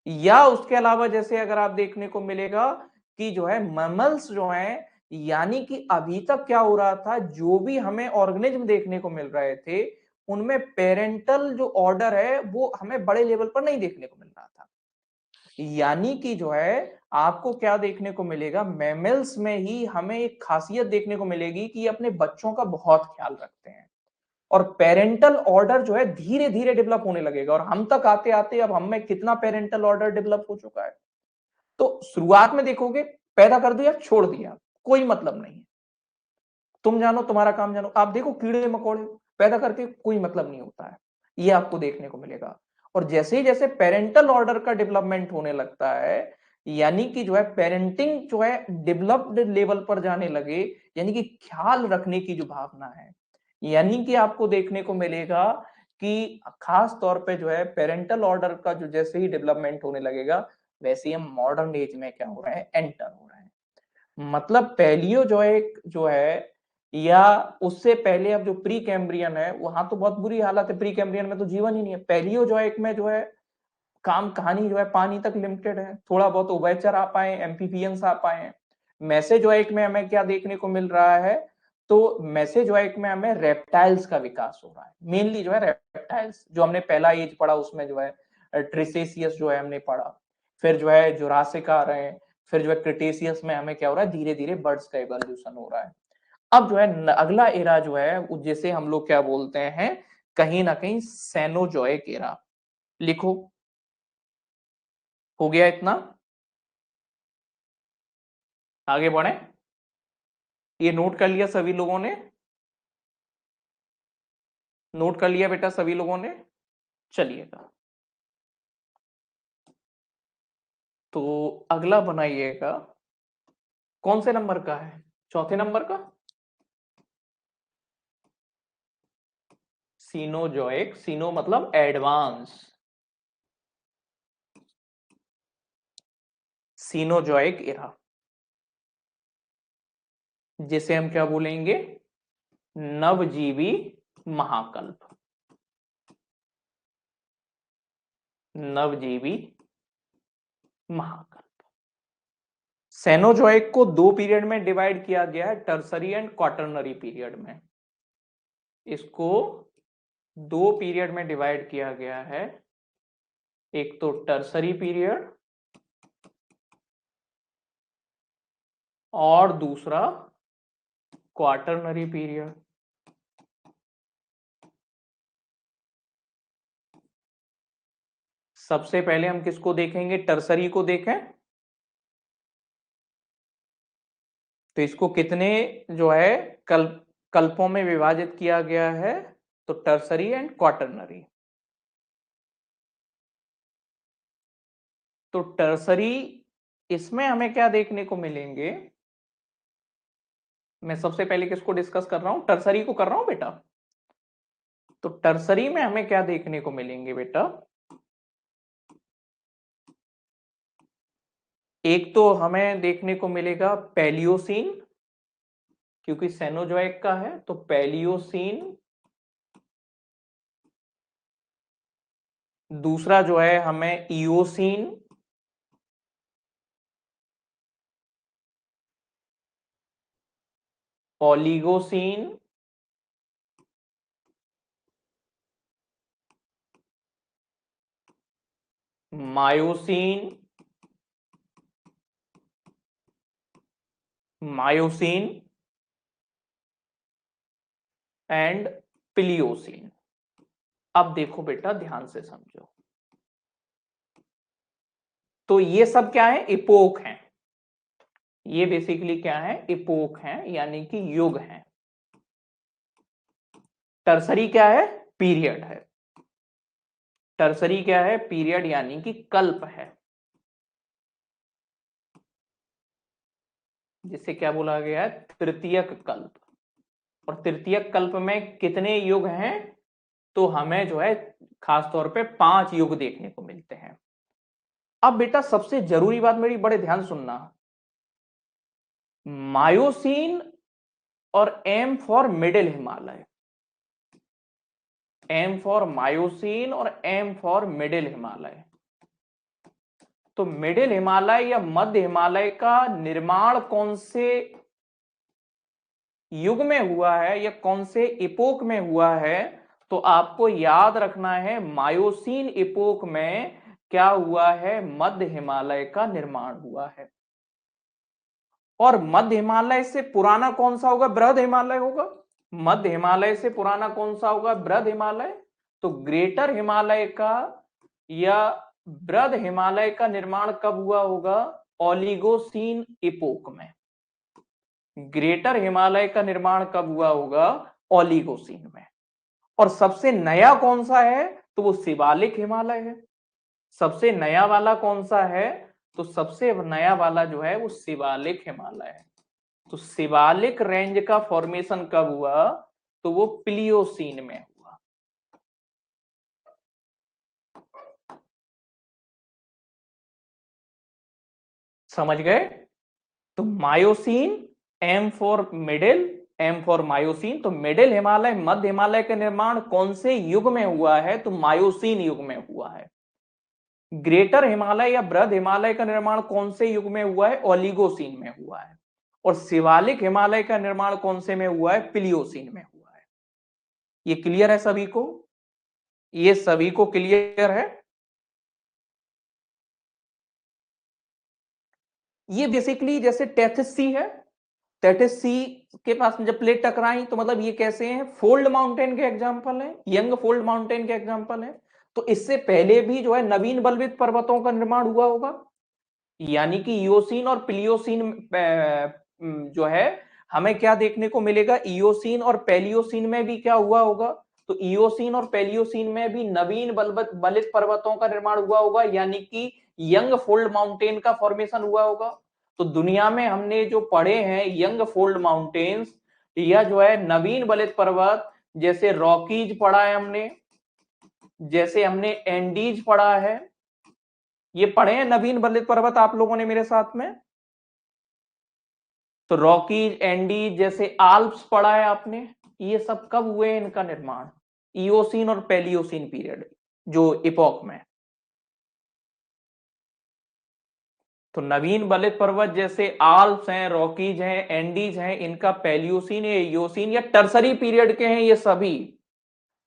या उसके अलावा जैसे अगर आप देखने को मिलेगा कि जो है मैमल्स जो हैं, यानी कि अभी तक क्या हो रहा था, जो भी हमें ऑर्गेनिज्म देखने को मिल रहे थे, उनमें पेरेंटल जो ऑर्डर है वो हमें बड़े लेवल पर नहीं देखने को मिल रहा था। यानी कि जो है आपको क्या देखने को मिलेगा, मैमल्स में ही हमें एक खासियत देखने को मिलेगी कि अपने बच्चों का बहुत ख्याल रखते हैं और पेरेंटल ऑर्डर जो है धीरे धीरे डेवलप होने लगेगा। और हम तक आते आते अब हम में कितना पेरेंटल ऑर्डर डेवलप हो चुका है। तो शुरुआत में देखोगे पैदा कर दिया छोड़ दिया, कोई मतलब नहीं है, तुम जानो तुम्हारा काम जानो। आप देखो कीड़े मकोड़े पैदा करके कोई मतलब नहीं होता है, ये आपको देखने को मिलेगा। और जैसे ही जैसे पेरेंटल ऑर्डर का डेवलपमेंट होने लगता है, यानी कि जो है पेरेंटिंग जो है डेवलप्ड लेवल पर जाने लगे, यानी कि ख्याल रखने की जो भावना है, यानी कि आपको देखने को मिलेगा कि खास तौर पे जो है पेरेंटल ऑर्डर का जो जैसे ही डेवलपमेंट होने लगेगा, वैसे ही हम मॉडर्न एज में क्या हो रहे हैं, एंटर हो रहे हैं। मतलब पैलियो जो है या उससे पहले अब जो प्री कैम्ब्रियन है, वहां तो बहुत बुरी हालत है, प्री कैम्ब्रियन में तो जीवन ही नहीं है। पैलियो जो है एक में जो है काम कहानी जो है पानी तक लिमिटेड है, थोड़ा बहुत उभयचर आ पाए, एम्फीबियंस आ पाए। मैसेज जो है एक में हमें क्या देखने को मिल रहा है, तो मैसेज जो है एक में हमें रेप्टाइल्स का विकास हो रहा है, मेनली जो है रेप्टाइल्स, जो हमने पहला एज पढ़ा उसमें जो है ट्रिसेसियस जो है हमने पढ़ा, फिर जो है जुरासिक आ रहे हैं, फिर जो है क्रिटेशियस में हमें क्या हो रहा है, धीरे धीरे बर्ड्स का इवोल्यूशन हो रहा है। अब जो है अगला एरा जो है जिसे हम लोग क्या बोलते हैं, कहीं ना कहीं सेनोजोइक एरा। लिखो, हो गया इतना, आगे बढ़े। ये नोट कर लिया सभी लोगों ने, नोट कर लिया बेटा सभी लोगों ने, चलिएगा। तो अगला बनाइएगा, कौन से नंबर का है, चौथे नंबर का, सीनोजोइक, सीनो मतलब एडवांस, सीनोजोइक एरा, जिसे हम क्या बोलेंगे, नवजीवी महाकल्प, नवजीवी महाकल्प। सेनोजोइक को दो पीरियड में डिवाइड किया गया है, टर्सरी एंड क्वाटरनरी पीरियड में। इसको दो पीरियड में डिवाइड किया गया है, एक तो टर्सरी पीरियड और दूसरा क्वाटरनरी पीरियड। सबसे पहले हम किसको देखेंगे, टर्सरी को देखें। तो इसको कितने जो है कल्पों में विभाजित किया गया है, तो टर्सरी एंड क्वाटरनरी। तो टर्सरी, इसमें हमें क्या देखने को मिलेंगे, मैं सबसे पहले किसको डिस्कस कर रहा हूं, टर्सरी को कर रहा हूं बेटा। तो टर्सरी में हमें क्या देखने को मिलेंगे बेटा, एक तो हमें देखने को मिलेगा पैलियोसीन, क्योंकि सेनोजोइक का है तो पैलियोसीन। दूसरा जो है हमें Eocene, Oligocene, Miocene, Miocene and Pliocene. अब देखो बेटा ध्यान से समझो, तो ये सब क्या है, इपोक हैं। ये बेसिकली क्या है, इपोक हैं, यानी कि युग हैं। टर्सरी क्या है, पीरियड है। टर्सरी क्या है, पीरियड यानी कि कल्प है, जिसे क्या बोला गया है, तृतीयक कल्प। और तृतीयक कल्प में कितने युग हैं, तो हमें जो है खास तौर पे 5 युग देखने को मिलते हैं। अब बेटा सबसे जरूरी बात मेरी बड़े ध्यान सुनना, मायोसीन और M for middle Himalaya, M for Miocene और एम फॉर मिडिल हिमालय। तो मिडिल हिमालय या मध्य हिमालय का निर्माण कौन से युग में हुआ है या कौन से इपोक में हुआ है, तो आपको याद रखना है मायोसीन इपोक में क्या हुआ है, मध्य हिमालय का निर्माण हुआ है। और मध्य हिमालय से पुराना कौन सा होगा, बृहद हिमालय होगा। मध्य हिमालय से पुराना कौन सा होगा, बृहद हिमालय। तो ग्रेटर हिमालय का या बृहद हिमालय का निर्माण कब हुआ होगा, ओलिगोसीन इपोक में। ग्रेटर हिमालय का निर्माण कब हुआ होगा, ओलिगोसीन में। और सबसे नया कौन सा है, तो वो शिवालिक हिमालय है। सबसे नया वाला कौन सा है, तो सबसे नया वाला जो है वो शिवालिक हिमालय है। तो शिवालिक रेंज का फॉर्मेशन कब हुआ, तो वो प्लियोसीन में हुआ। समझ गए। तो Miocene, M for middle, M for Miocene. तो मिडिल हिमालय, मध्य हिमालय का निर्माण कौन से युग में हुआ है, तो मायोसीन युग में हुआ है। ग्रेटर हिमालय या बृहद हिमालय का निर्माण कौन से युग में हुआ है, ओलिगोसीन में हुआ है। और शिवालिक हिमालय का निर्माण कौन से में हुआ है, प्लियोसीन में हुआ है। ये क्लियर है सभी को, ये सभी को क्लियर है। ये बेसिकली जैसे टेथिस सी है, टेथिस सी के पास जब प्लेट टकराई तो मतलब ये कैसे हैं, फोल्ड माउंटेन के एग्जांपल है, यंग फोल्ड माउंटेन के एग्जांपल है। तो इससे पहले भी जो है नवीन बलवित पर्वतों का निर्माण हुआ होगा, यानी कि इयोसीन और प्लियोसीन जो है हमें क्या देखने को मिलेगा, इयोसीन और पैलियोसीन में भी क्या हुआ होगा, तो इयोसीन और पैलियोसीन में भी नवीन बलित पर्वतों का निर्माण हुआ होगा, यानी कि यंग फोल्ड माउंटेन का फॉर्मेशन हुआ होगा। तो दुनिया में हमने जो पढ़े हैं यंग फोल्ड माउंटेन्स या जो है नवीन बलित पर्वत, जैसे रॉकीज पढ़ा है हमने, जैसे हमने एंडीज पढ़ा है, ये पढ़े हैं नवीन बलित पर्वत आप लोगों ने मेरे साथ में। तो रॉकीज, एंडीज, जैसे आल्प्स पढ़ा है आपने, ये सब कब हुए इनका निर्माण, इयोसीन और पैलियोसीन पीरियड जो इपोक में। तो नवीन बलित पर्वत जैसे आल्प्स हैं, रॉकीज हैं, एंडीज हैं, इनका पैलियोसीन या इयोसीन या टर्सरी पीरियड के हैं ये सभी।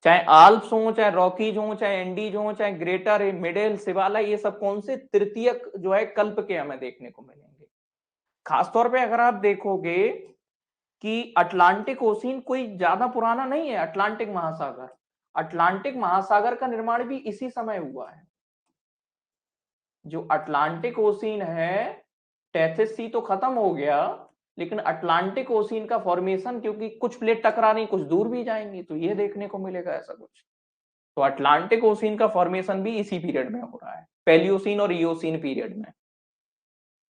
चाहे आल्प्स हो, चाहे रॉकीज हो, चाहे एंडीज हो, चाहे ग्रेटर, मिडिल, शिवालय, ये सब कौन से तृतीयक जो है कल्प के हमें देखने को मिलेंगे। खासतौर पे अगर आप देखोगे कि अटलांटिक ओशियन कोई ज्यादा पुराना नहीं है, अटलांटिक महासागर, अटलांटिक महासागर का निर्माण भी इसी समय हुआ है। जो अटलांटिक ओशियन है, टेथिस सी तो खत्म हो गया, लेकिन अटलांटिक ओशियन का फॉर्मेशन, क्योंकि कुछ प्लेट टकरा नहीं, कुछ दूर भी जाएंगी, तो ये देखने को मिलेगा ऐसा कुछ। तो अटलांटिक ओशियन का फॉर्मेशन भी इसी पीरियड में हो रहा है, पैलियोसीन और इयोसीन पीरियड में,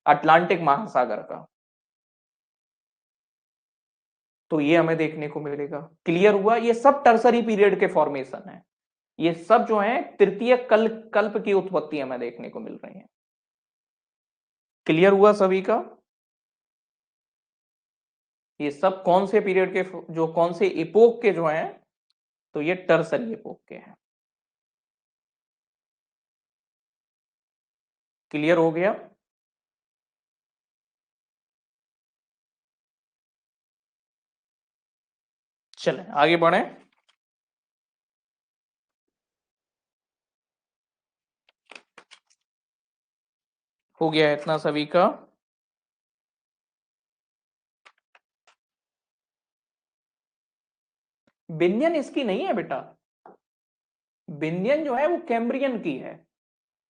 अटलांटिक महासागर का। तो ये हमें देखने को मिलेगा। क्लियर हुआ, ये सब टर्सरी पीरियड के फॉर्मेशन है, ये सब जो है तृतीय कल्प की उत्पत्ति हमें देखने को मिल रही है। क्लियर हुआ सभी का। ये सब कौन से पीरियड के, जो कौन से इपोक के जो हैं, तो ये टर्सरी इपोक के हैं। क्लियर हो गया। चलें आगे बढ़े। हो गया इतना सभी का। बिंदियन इसकी नहीं है बेटा, बिंदियन जो है वो कैम्ब्रियन की है,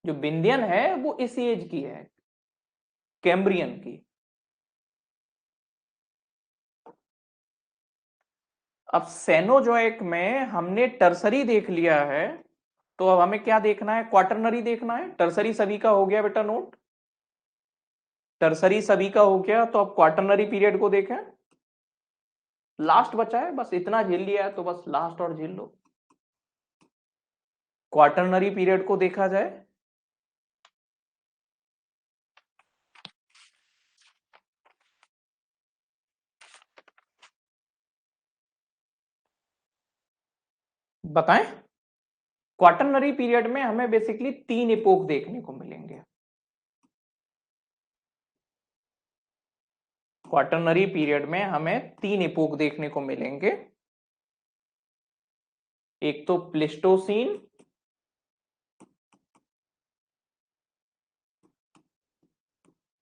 जो बिंदियन है वो इस एज की है, कैम्ब्रियन की। अब सेनोजोइक में हमने टर्सरी देख लिया है, तो अब हमें क्या देखना है, क्वाटरनरी देखना है। टर्सरी सभी का हो गया बेटा नोट, टर्सरी सभी का हो गया, तो अब क्वाटरनरी पीरियड को देखें। लास्ट बचा है, बस इतना झेल लिया है तो बस लास्ट और झेल लो। क्वाटरनरी पीरियड को देखा जाए, बताएं। क्वाटरनरी पीरियड में हमें बेसिकली तीन इपोक देखने को मिलेंगे। क्वाटरनरी पीरियड में हमें तीन इपोक देखने को मिलेंगे। एक तो प्लेस्टोसीन,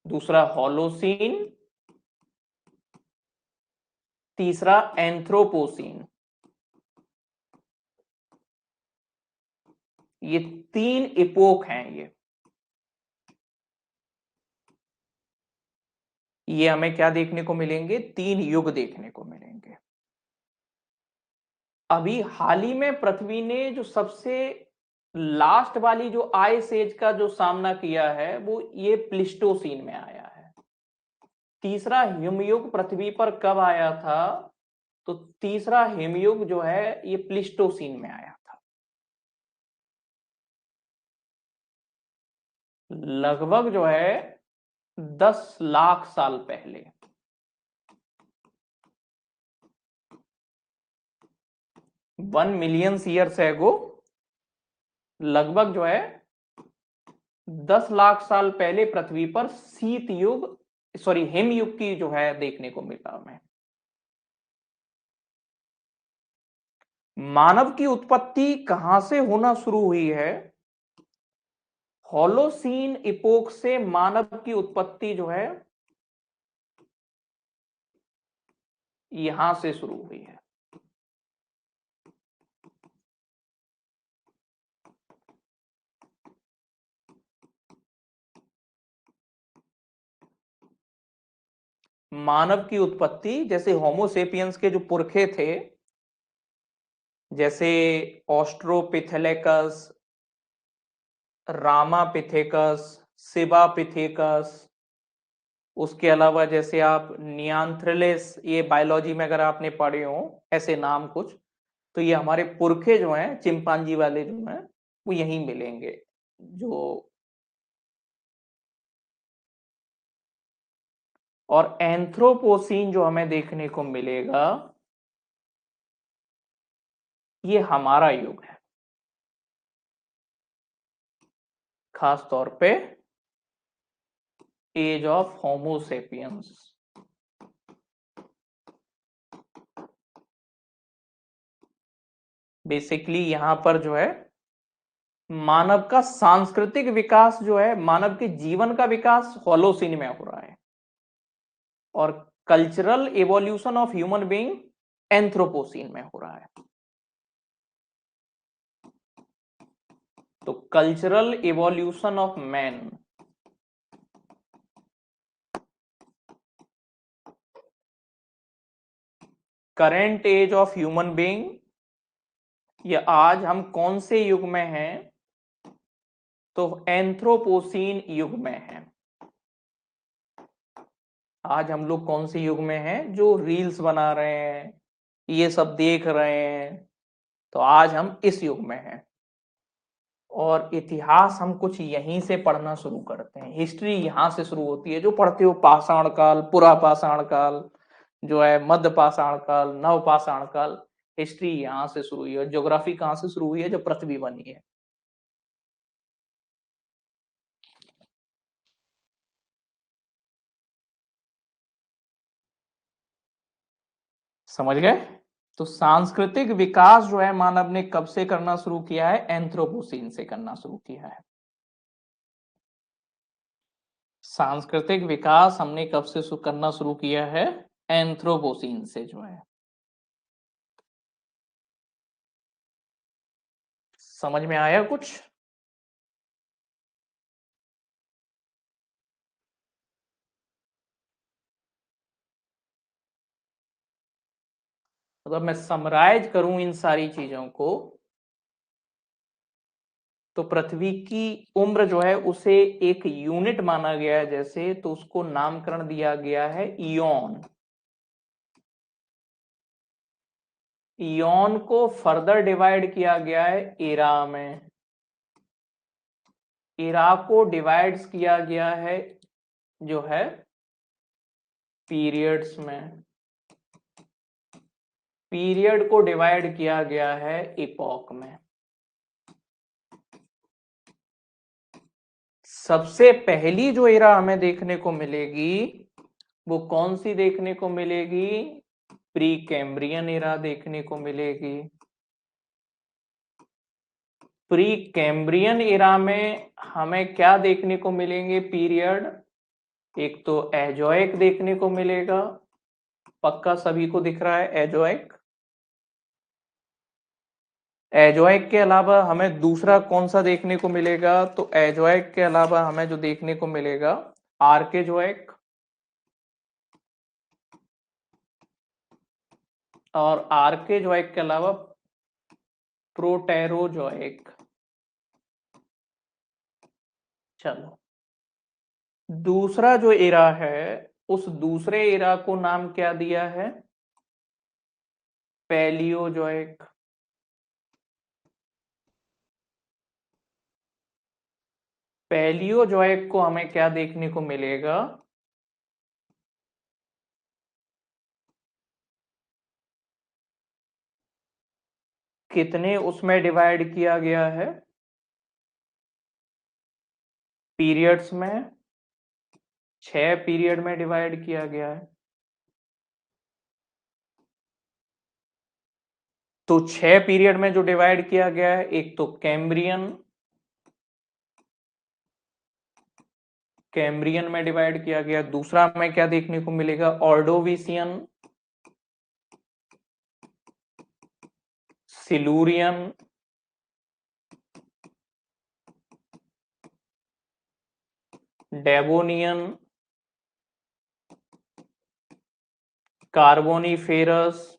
दूसरा होलोसीन, तीसरा एंथ्रोपोसीन। ये 3 इपोक हैं। ये हमें क्या देखने को मिलेंगे? 3 युग देखने को मिलेंगे। अभी हाल ही में पृथ्वी ने जो सबसे लास्ट वाली जो आइस एज का जो सामना किया है वो ये प्लिस्टोसीन में आया है। तीसरा हिमयुग पृथ्वी पर कब आया था? तो तीसरा हिमयुग जो है ये प्लिस्टोसीन में आया था, लगभग जो है 10 लाख साल पहले। 1 मिलियन ईयर्स एगो, लगभग जो है 10 लाख साल पहले पृथ्वी पर शीत युग, सॉरी हिम युग की जो है देखने को मिला हमें। मानव की उत्पत्ति कहां से होना शुरू हुई है? होलोसीन इपोक से मानव की उत्पत्ति जो है यहां से शुरू हुई है। मानव की उत्पत्ति जैसे होमोसेपियंस के जो पुरखे थे, जैसे ऑस्ट्रोपिथेलेकस, रामापिथेकस, सिबापिथेकस, उसके अलावा जैसे आप नियांथ्रिलिस, ये बायोलॉजी में अगर आपने पढ़े हो ऐसे नाम कुछ, तो ये हमारे पुरखे जो हैं चिंपांजी वाले जो हैं वो यहीं मिलेंगे। जो और एंथ्रोपोसीन जो हमें देखने को मिलेगा ये हमारा युग है, खास तौर पे एज ऑफ होमोसेपियंस। बेसिकली यहां पर जो है मानव का सांस्कृतिक विकास जो है, मानव के जीवन का विकास होलोसीन में हो रहा है, और cultural evolution of human being Anthropocene में हो रहा है। तो cultural evolution of man, current age of human being, या आज हम कौन से युग में हैं? तो एंथ्रोपोसीन युग में हैं। आज हम लोग कौन से युग में हैं? जो रील्स बना रहे हैं, ये सब देख रहे हैं, तो आज हम इस युग में हैं। और इतिहास हम कुछ यहीं से पढ़ना शुरू करते हैं, हिस्ट्री यहां से शुरू होती है। जो पढ़ते हो पाषाण काल, पुरा पाषाण काल जो है, मध्य पाषाण काल, नव पाषाण काल, हिस्ट्री यहां से शुरू हुई है। ज्योग्राफी कहां से शुरू हुई है? जब पृथ्वी बनी है। समझ गए? तो सांस्कृतिक विकास जो है मानव ने कब से करना शुरू किया है? एंथ्रोपोसीन से करना शुरू किया है। सांस्कृतिक विकास हमने कब से करना शुरू किया है? एंथ्रोपोसीन से जो है। समझ में आया कुछ? अगर मैं समराइज करूं इन सारी चीजों को, तो पृथ्वी की उम्र जो है उसे एक यूनिट माना गया है जैसे, तो उसको नामकरण दिया गया है इयॉन। इयॉन को फर्दर डिवाइड किया गया है एरा में। एरा को डिवाइड किया गया है जो है पीरियड्स में। पीरियड को डिवाइड किया गया है इपॉक में। सबसे पहली जो एरा हमें देखने को मिलेगी वो कौन सी देखने को मिलेगी? प्री कैम्ब्रियन एरा देखने को मिलेगी। प्री कैम्ब्रियन एरा में हमें क्या देखने को मिलेंगे पीरियड? एक तो एजोइक देखने को मिलेगा, पक्का सभी को दिख रहा है एजोइक। एजोइक के अलावा हमें दूसरा कौन सा देखने को मिलेगा? तो एजोइक के अलावा हमें जो देखने को मिलेगा आर्केजोइक, और आर्केजोइक के अलावा प्रोटेरोजोइक। चलो, दूसरा जो एरा है उस दूसरे एरा को नाम क्या दिया है? पैलियोजोइक। पैलियोजोइक को हमें क्या देखने को मिलेगा? कितने उसमें डिवाइड किया गया है पीरियड्स में? 6 पीरियड में डिवाइड किया गया है। तो 6 पीरियड में जो डिवाइड किया गया है, एक तो कैम्ब्रियन, कैम्ब्रियन में डिवाइड किया गया। दूसरा हमें क्या देखने को मिलेगा? ऑर्डोविसियन, सिलूरियन, डेवोनियन, कार्बोनिफेरस,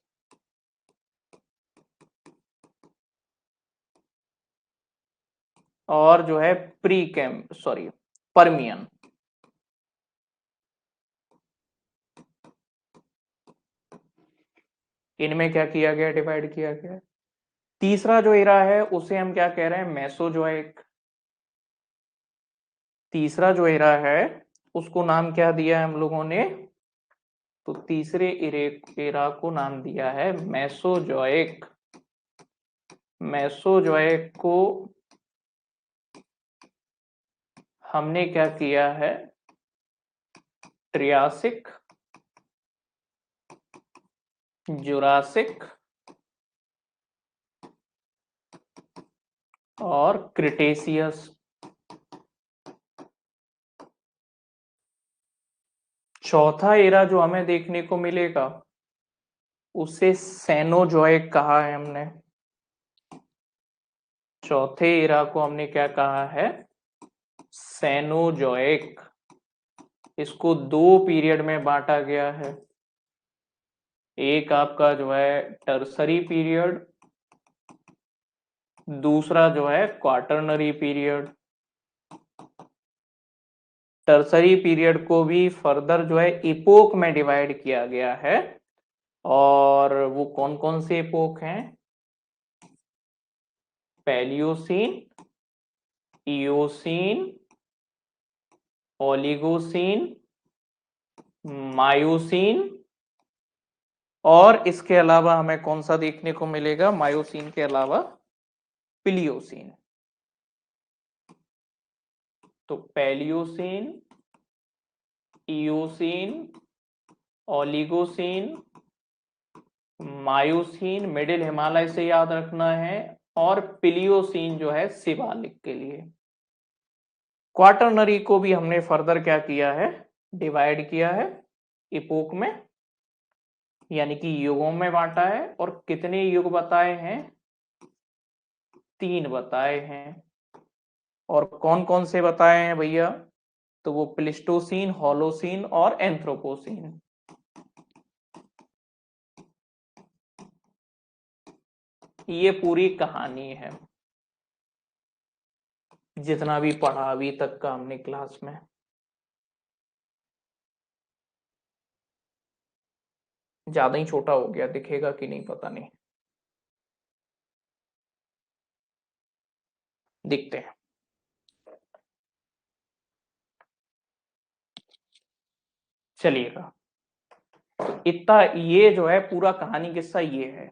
और जो है परमियन। इनमें क्या किया गया? डिवाइड किया गया। तीसरा जो एरा है उसे हम क्या कह रहे हैं? मेसोजोइक। तीसरा जो एरा है उसको नाम क्या दिया है हम लोगों ने? तो तीसरे एरा को नाम दिया है मेसोजोइक। मेसोजोइक को हमने क्या किया है? ट्रियासिक, जुरासिक और क्रिटेशियस। चौथा एरा जो हमें देखने को मिलेगा उसे सेनोजोइक कहा है हमने। चौथे एरा को हमने क्या कहा है? सेनोजोइक। इसको 2 पीरियड में बांटा गया है। एक आपका जो है टर्सरी पीरियड, दूसरा जो है क्वाटरनरी पीरियड। टर्सरी पीरियड को भी फर्दर जो है इपोक में डिवाइड किया गया है, और वो कौन कौन से इपोक हैं? पैलियोसीन, इयोसीन, ओलिगोसीन, मायोसीन, और इसके अलावा हमें कौन सा देखने को मिलेगा मायोसीन के अलावा? प्लियोसीन। तो Palaeocene, Eocene, Oligocene, Miocene middle Himalaya से याद रखना है, और प्लियोसीन जो है शिवालिक के लिए। क्वाटरनरी को भी हमने फर्दर क्या किया है? डिवाइड किया है इपोक में, यानी कि युगों में बांटा है। और कितने युग बताए हैं? 3 बताए हैं। और कौन कौन से बताए हैं भैया? तो वो प्लिस्टोसीन, होलोसीन और एंथ्रोपोसीन। ये पूरी कहानी है जितना भी पढ़ा अभी तक का हमने क्लास में। ज्यादा ही छोटा हो गया, दिखेगा कि नहीं पता नहीं। दिखते हैं। चलिएगा, इतना ये जो है पूरा कहानी किस्सा ये है।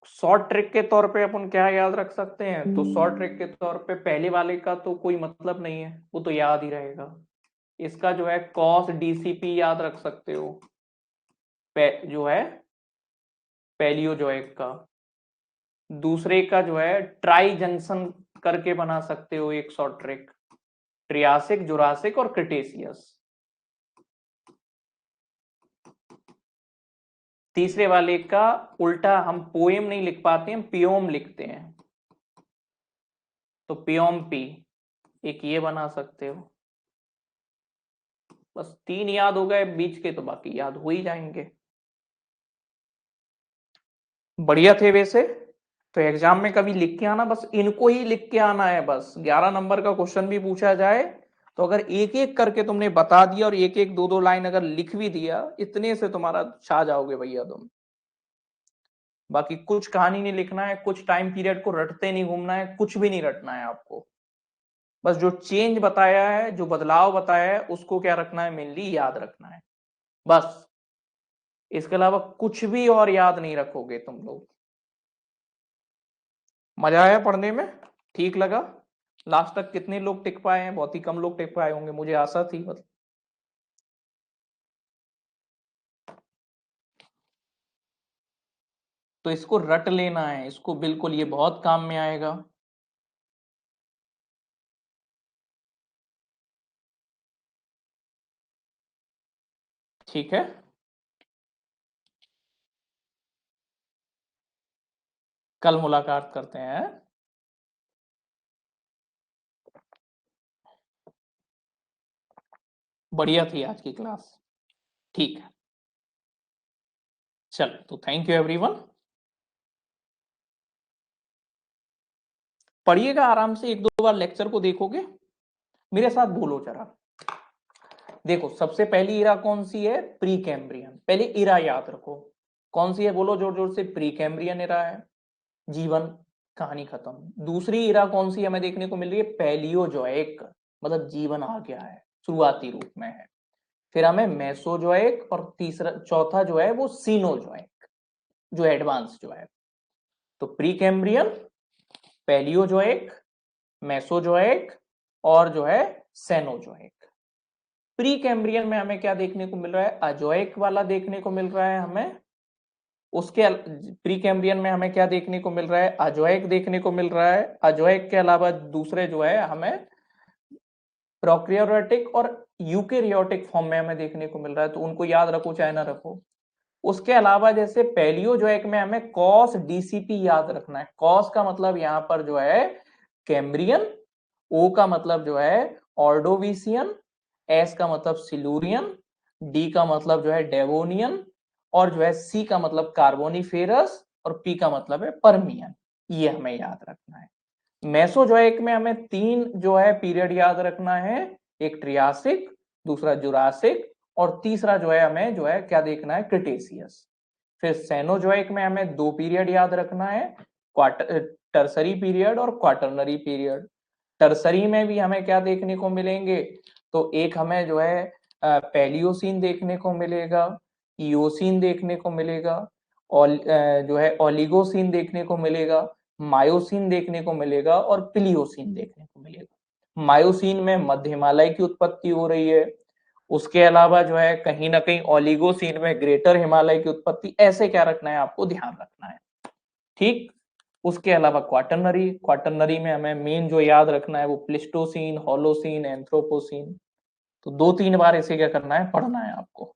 शॉर्ट ट्रिक के तौर पे अपन क्या याद रख सकते हैं? तो शॉर्ट ट्रिक के तौर पे पहले वाले का तो कोई मतलब नहीं है, वो तो याद ही रहेगा। इसका जो है कॉस डीसीपी याद रख सकते हो, जो है पैलियोजोइक का। दूसरे का जो है ट्राई जंक्शन करके बना सकते हो एक शॉर्ट ट्रिक, ट्रियासिक, जुरासिक और क्रिटेशियस। तीसरे वाले का उल्टा हम पोएम नहीं लिख पाते, हम पियोम लिखते हैं, तो पियोम पी, एक ये बना सकते हो। बस 3 याद हो गए बीच के, तो बाकी याद हो ही जाएंगे। बढ़िया थे वैसे। तो एग्जाम में कभी लिख के आना, बस इनको ही लिख के आना है। बस 11 नंबर का क्वेश्चन भी पूछा जाए तो अगर एक एक करके तुमने बता दिया और एक एक दो दो लाइन अगर लिख भी दिया, इतने से तुम्हारा छा जाओगे भैया तुम। बाकी कुछ कहानी नहीं लिखना है, कुछ टाइम पीरियड को रटते नहीं घूमना है, कुछ भी नहीं रटना है आपको। बस जो चेंज बताया है, जो बदलाव बताया है, उसको क्या रखना है, मेनली याद रखना है बस। इसके अलावा कुछ भी और याद नहीं रखोगे तुम लोग। मजा आया पढ़ने में? ठीक लगा? लास्ट तक कितने लोग टिक पाए हैं? बहुत ही कम लोग टिक पाए होंगे, मुझे आशा थी मतलब। तो इसको रट लेना है, इसको बिल्कुल, ये बहुत काम में आएगा। ठीक है, कल मुलाकात करते हैं। बढ़िया थी आज की क्लास। ठीक है, चलो तो थैंक यू एवरीवन। पढ़िएगा आराम से, एक दो बार लेक्चर को देखोगे, मेरे साथ बोलो जरा। देखो, सबसे पहली इरा कौन सी है? Pre Cambrian. पहले इरा याद रखो, कौन सी है? बोलो जोर जोर से। प्री कैम्ब्रियन इरा है, जीवन, कहानी खत्म। दूसरी इरा कौन सी हमें देखने को मिल रही है? पैलियोजोइक, मतलब जीवन आ गया है, शुरुआती रूप में है। फिर हमें मेसोजोइक, और तीसरा चौथा जो है वो सीनोजोइक, जो एडवांस जो है। तो प्री कैम्ब्रियन, पैलियोजोइक, मेसोजोइक और जो है सेनोजोइक। प्री कैम्ब्रियन में हमें क्या देखने को मिल रहा है? अजोइक वाला देखने को मिल रहा है हमें। उसके प्री कैम्ब्रियन में हमें क्या देखने को मिल रहा है? अजोइक देखने को मिल रहा है। अजोइक के अलावा दूसरे जो है हमें प्रोकैरियोटिक और यूकेरियोटिक फॉर्म में हमें देखने को मिल रहा है, तो उनको याद रखो चाहे ना रखो। उसके अलावा जैसे पैलियोजोइक में हमें कॉस डीसीपी याद रखना है। कॉस का मतलब यहां पर जो है कैम्ब्रियन, ओ का मतलब जो है ऑर्डोविसियन, एस का मतलब सिलूरियन, डी का मतलब जो है डेवोनियन, और जो है सी का मतलब कार्बोनिफेरस, और पी का मतलब है परमियन। ये हमें याद रखना है। मेसोजोइक में हमें 3 जो है पीरियड याद रखना है, एक ट्रियासिक, दूसरा जुरासिक, और तीसरा जो है हमें जो है क्या देखना है? क्रिटेशियस। फिर सेनोजोइक में हमें 2 पीरियड याद रखना है, क्वार्टर टर्सरी पीरियड और क्वाटरनरी पीरियड। टर्सरी में भी हमें क्या देखने को मिलेंगे? तो एक हमें जो है पैलियोसिन देखने को मिलेगा, इयोसिन देखने को मिलेगा, और जो है ओलिगोसिन देखने को मिलेगा, मायोसिन देखने को मिलेगा, और प्लियोसिन देखने को मिलेगा। मायोसिन में मध्य हिमालय की उत्पत्ति हो रही है। उसके अलावा जो है कहीं ना कहीं ओलिगोसिन में ग्रेटर हिमालय की उत्पत्ति। ऐसे क्या रखना है, आपको ध्यान रखना है। ठीक। उसके अलावा क्वाटरनरी, क्वाटरनरी में हमें मेन जो याद रखना है वो प्लिस्टोसिन, होलोसिन, एंथ्रोपोसिन। तो 2-3 बार इसे क्या करना है? पढ़ना है आपको।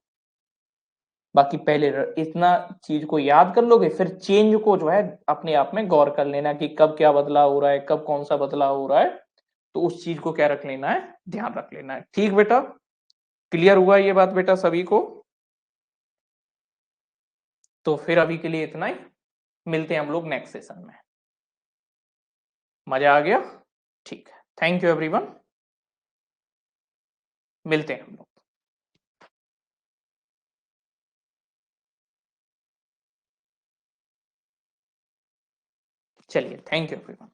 बाकी पहले इतना चीज को याद कर लोगे, फिर चेंज को जो है अपने आप में गौर कर लेना कि कब क्या बदलाव हो रहा है, कब कौन सा बदलाव हो रहा है। तो उस चीज को क्या रख लेना है? ध्यान रख लेना है। ठीक बेटा, क्लियर हुआ ये बात बेटा सभी को? तो फिर अभी के लिए इतना ही, मिलते हैं हम लोग नेक्स्ट सेशन में। मजा आ गया? ठीक है, थैंक यू एवरीवन, मिलते हैं हम लोग। चलिए, थैंक यू एवरीवन।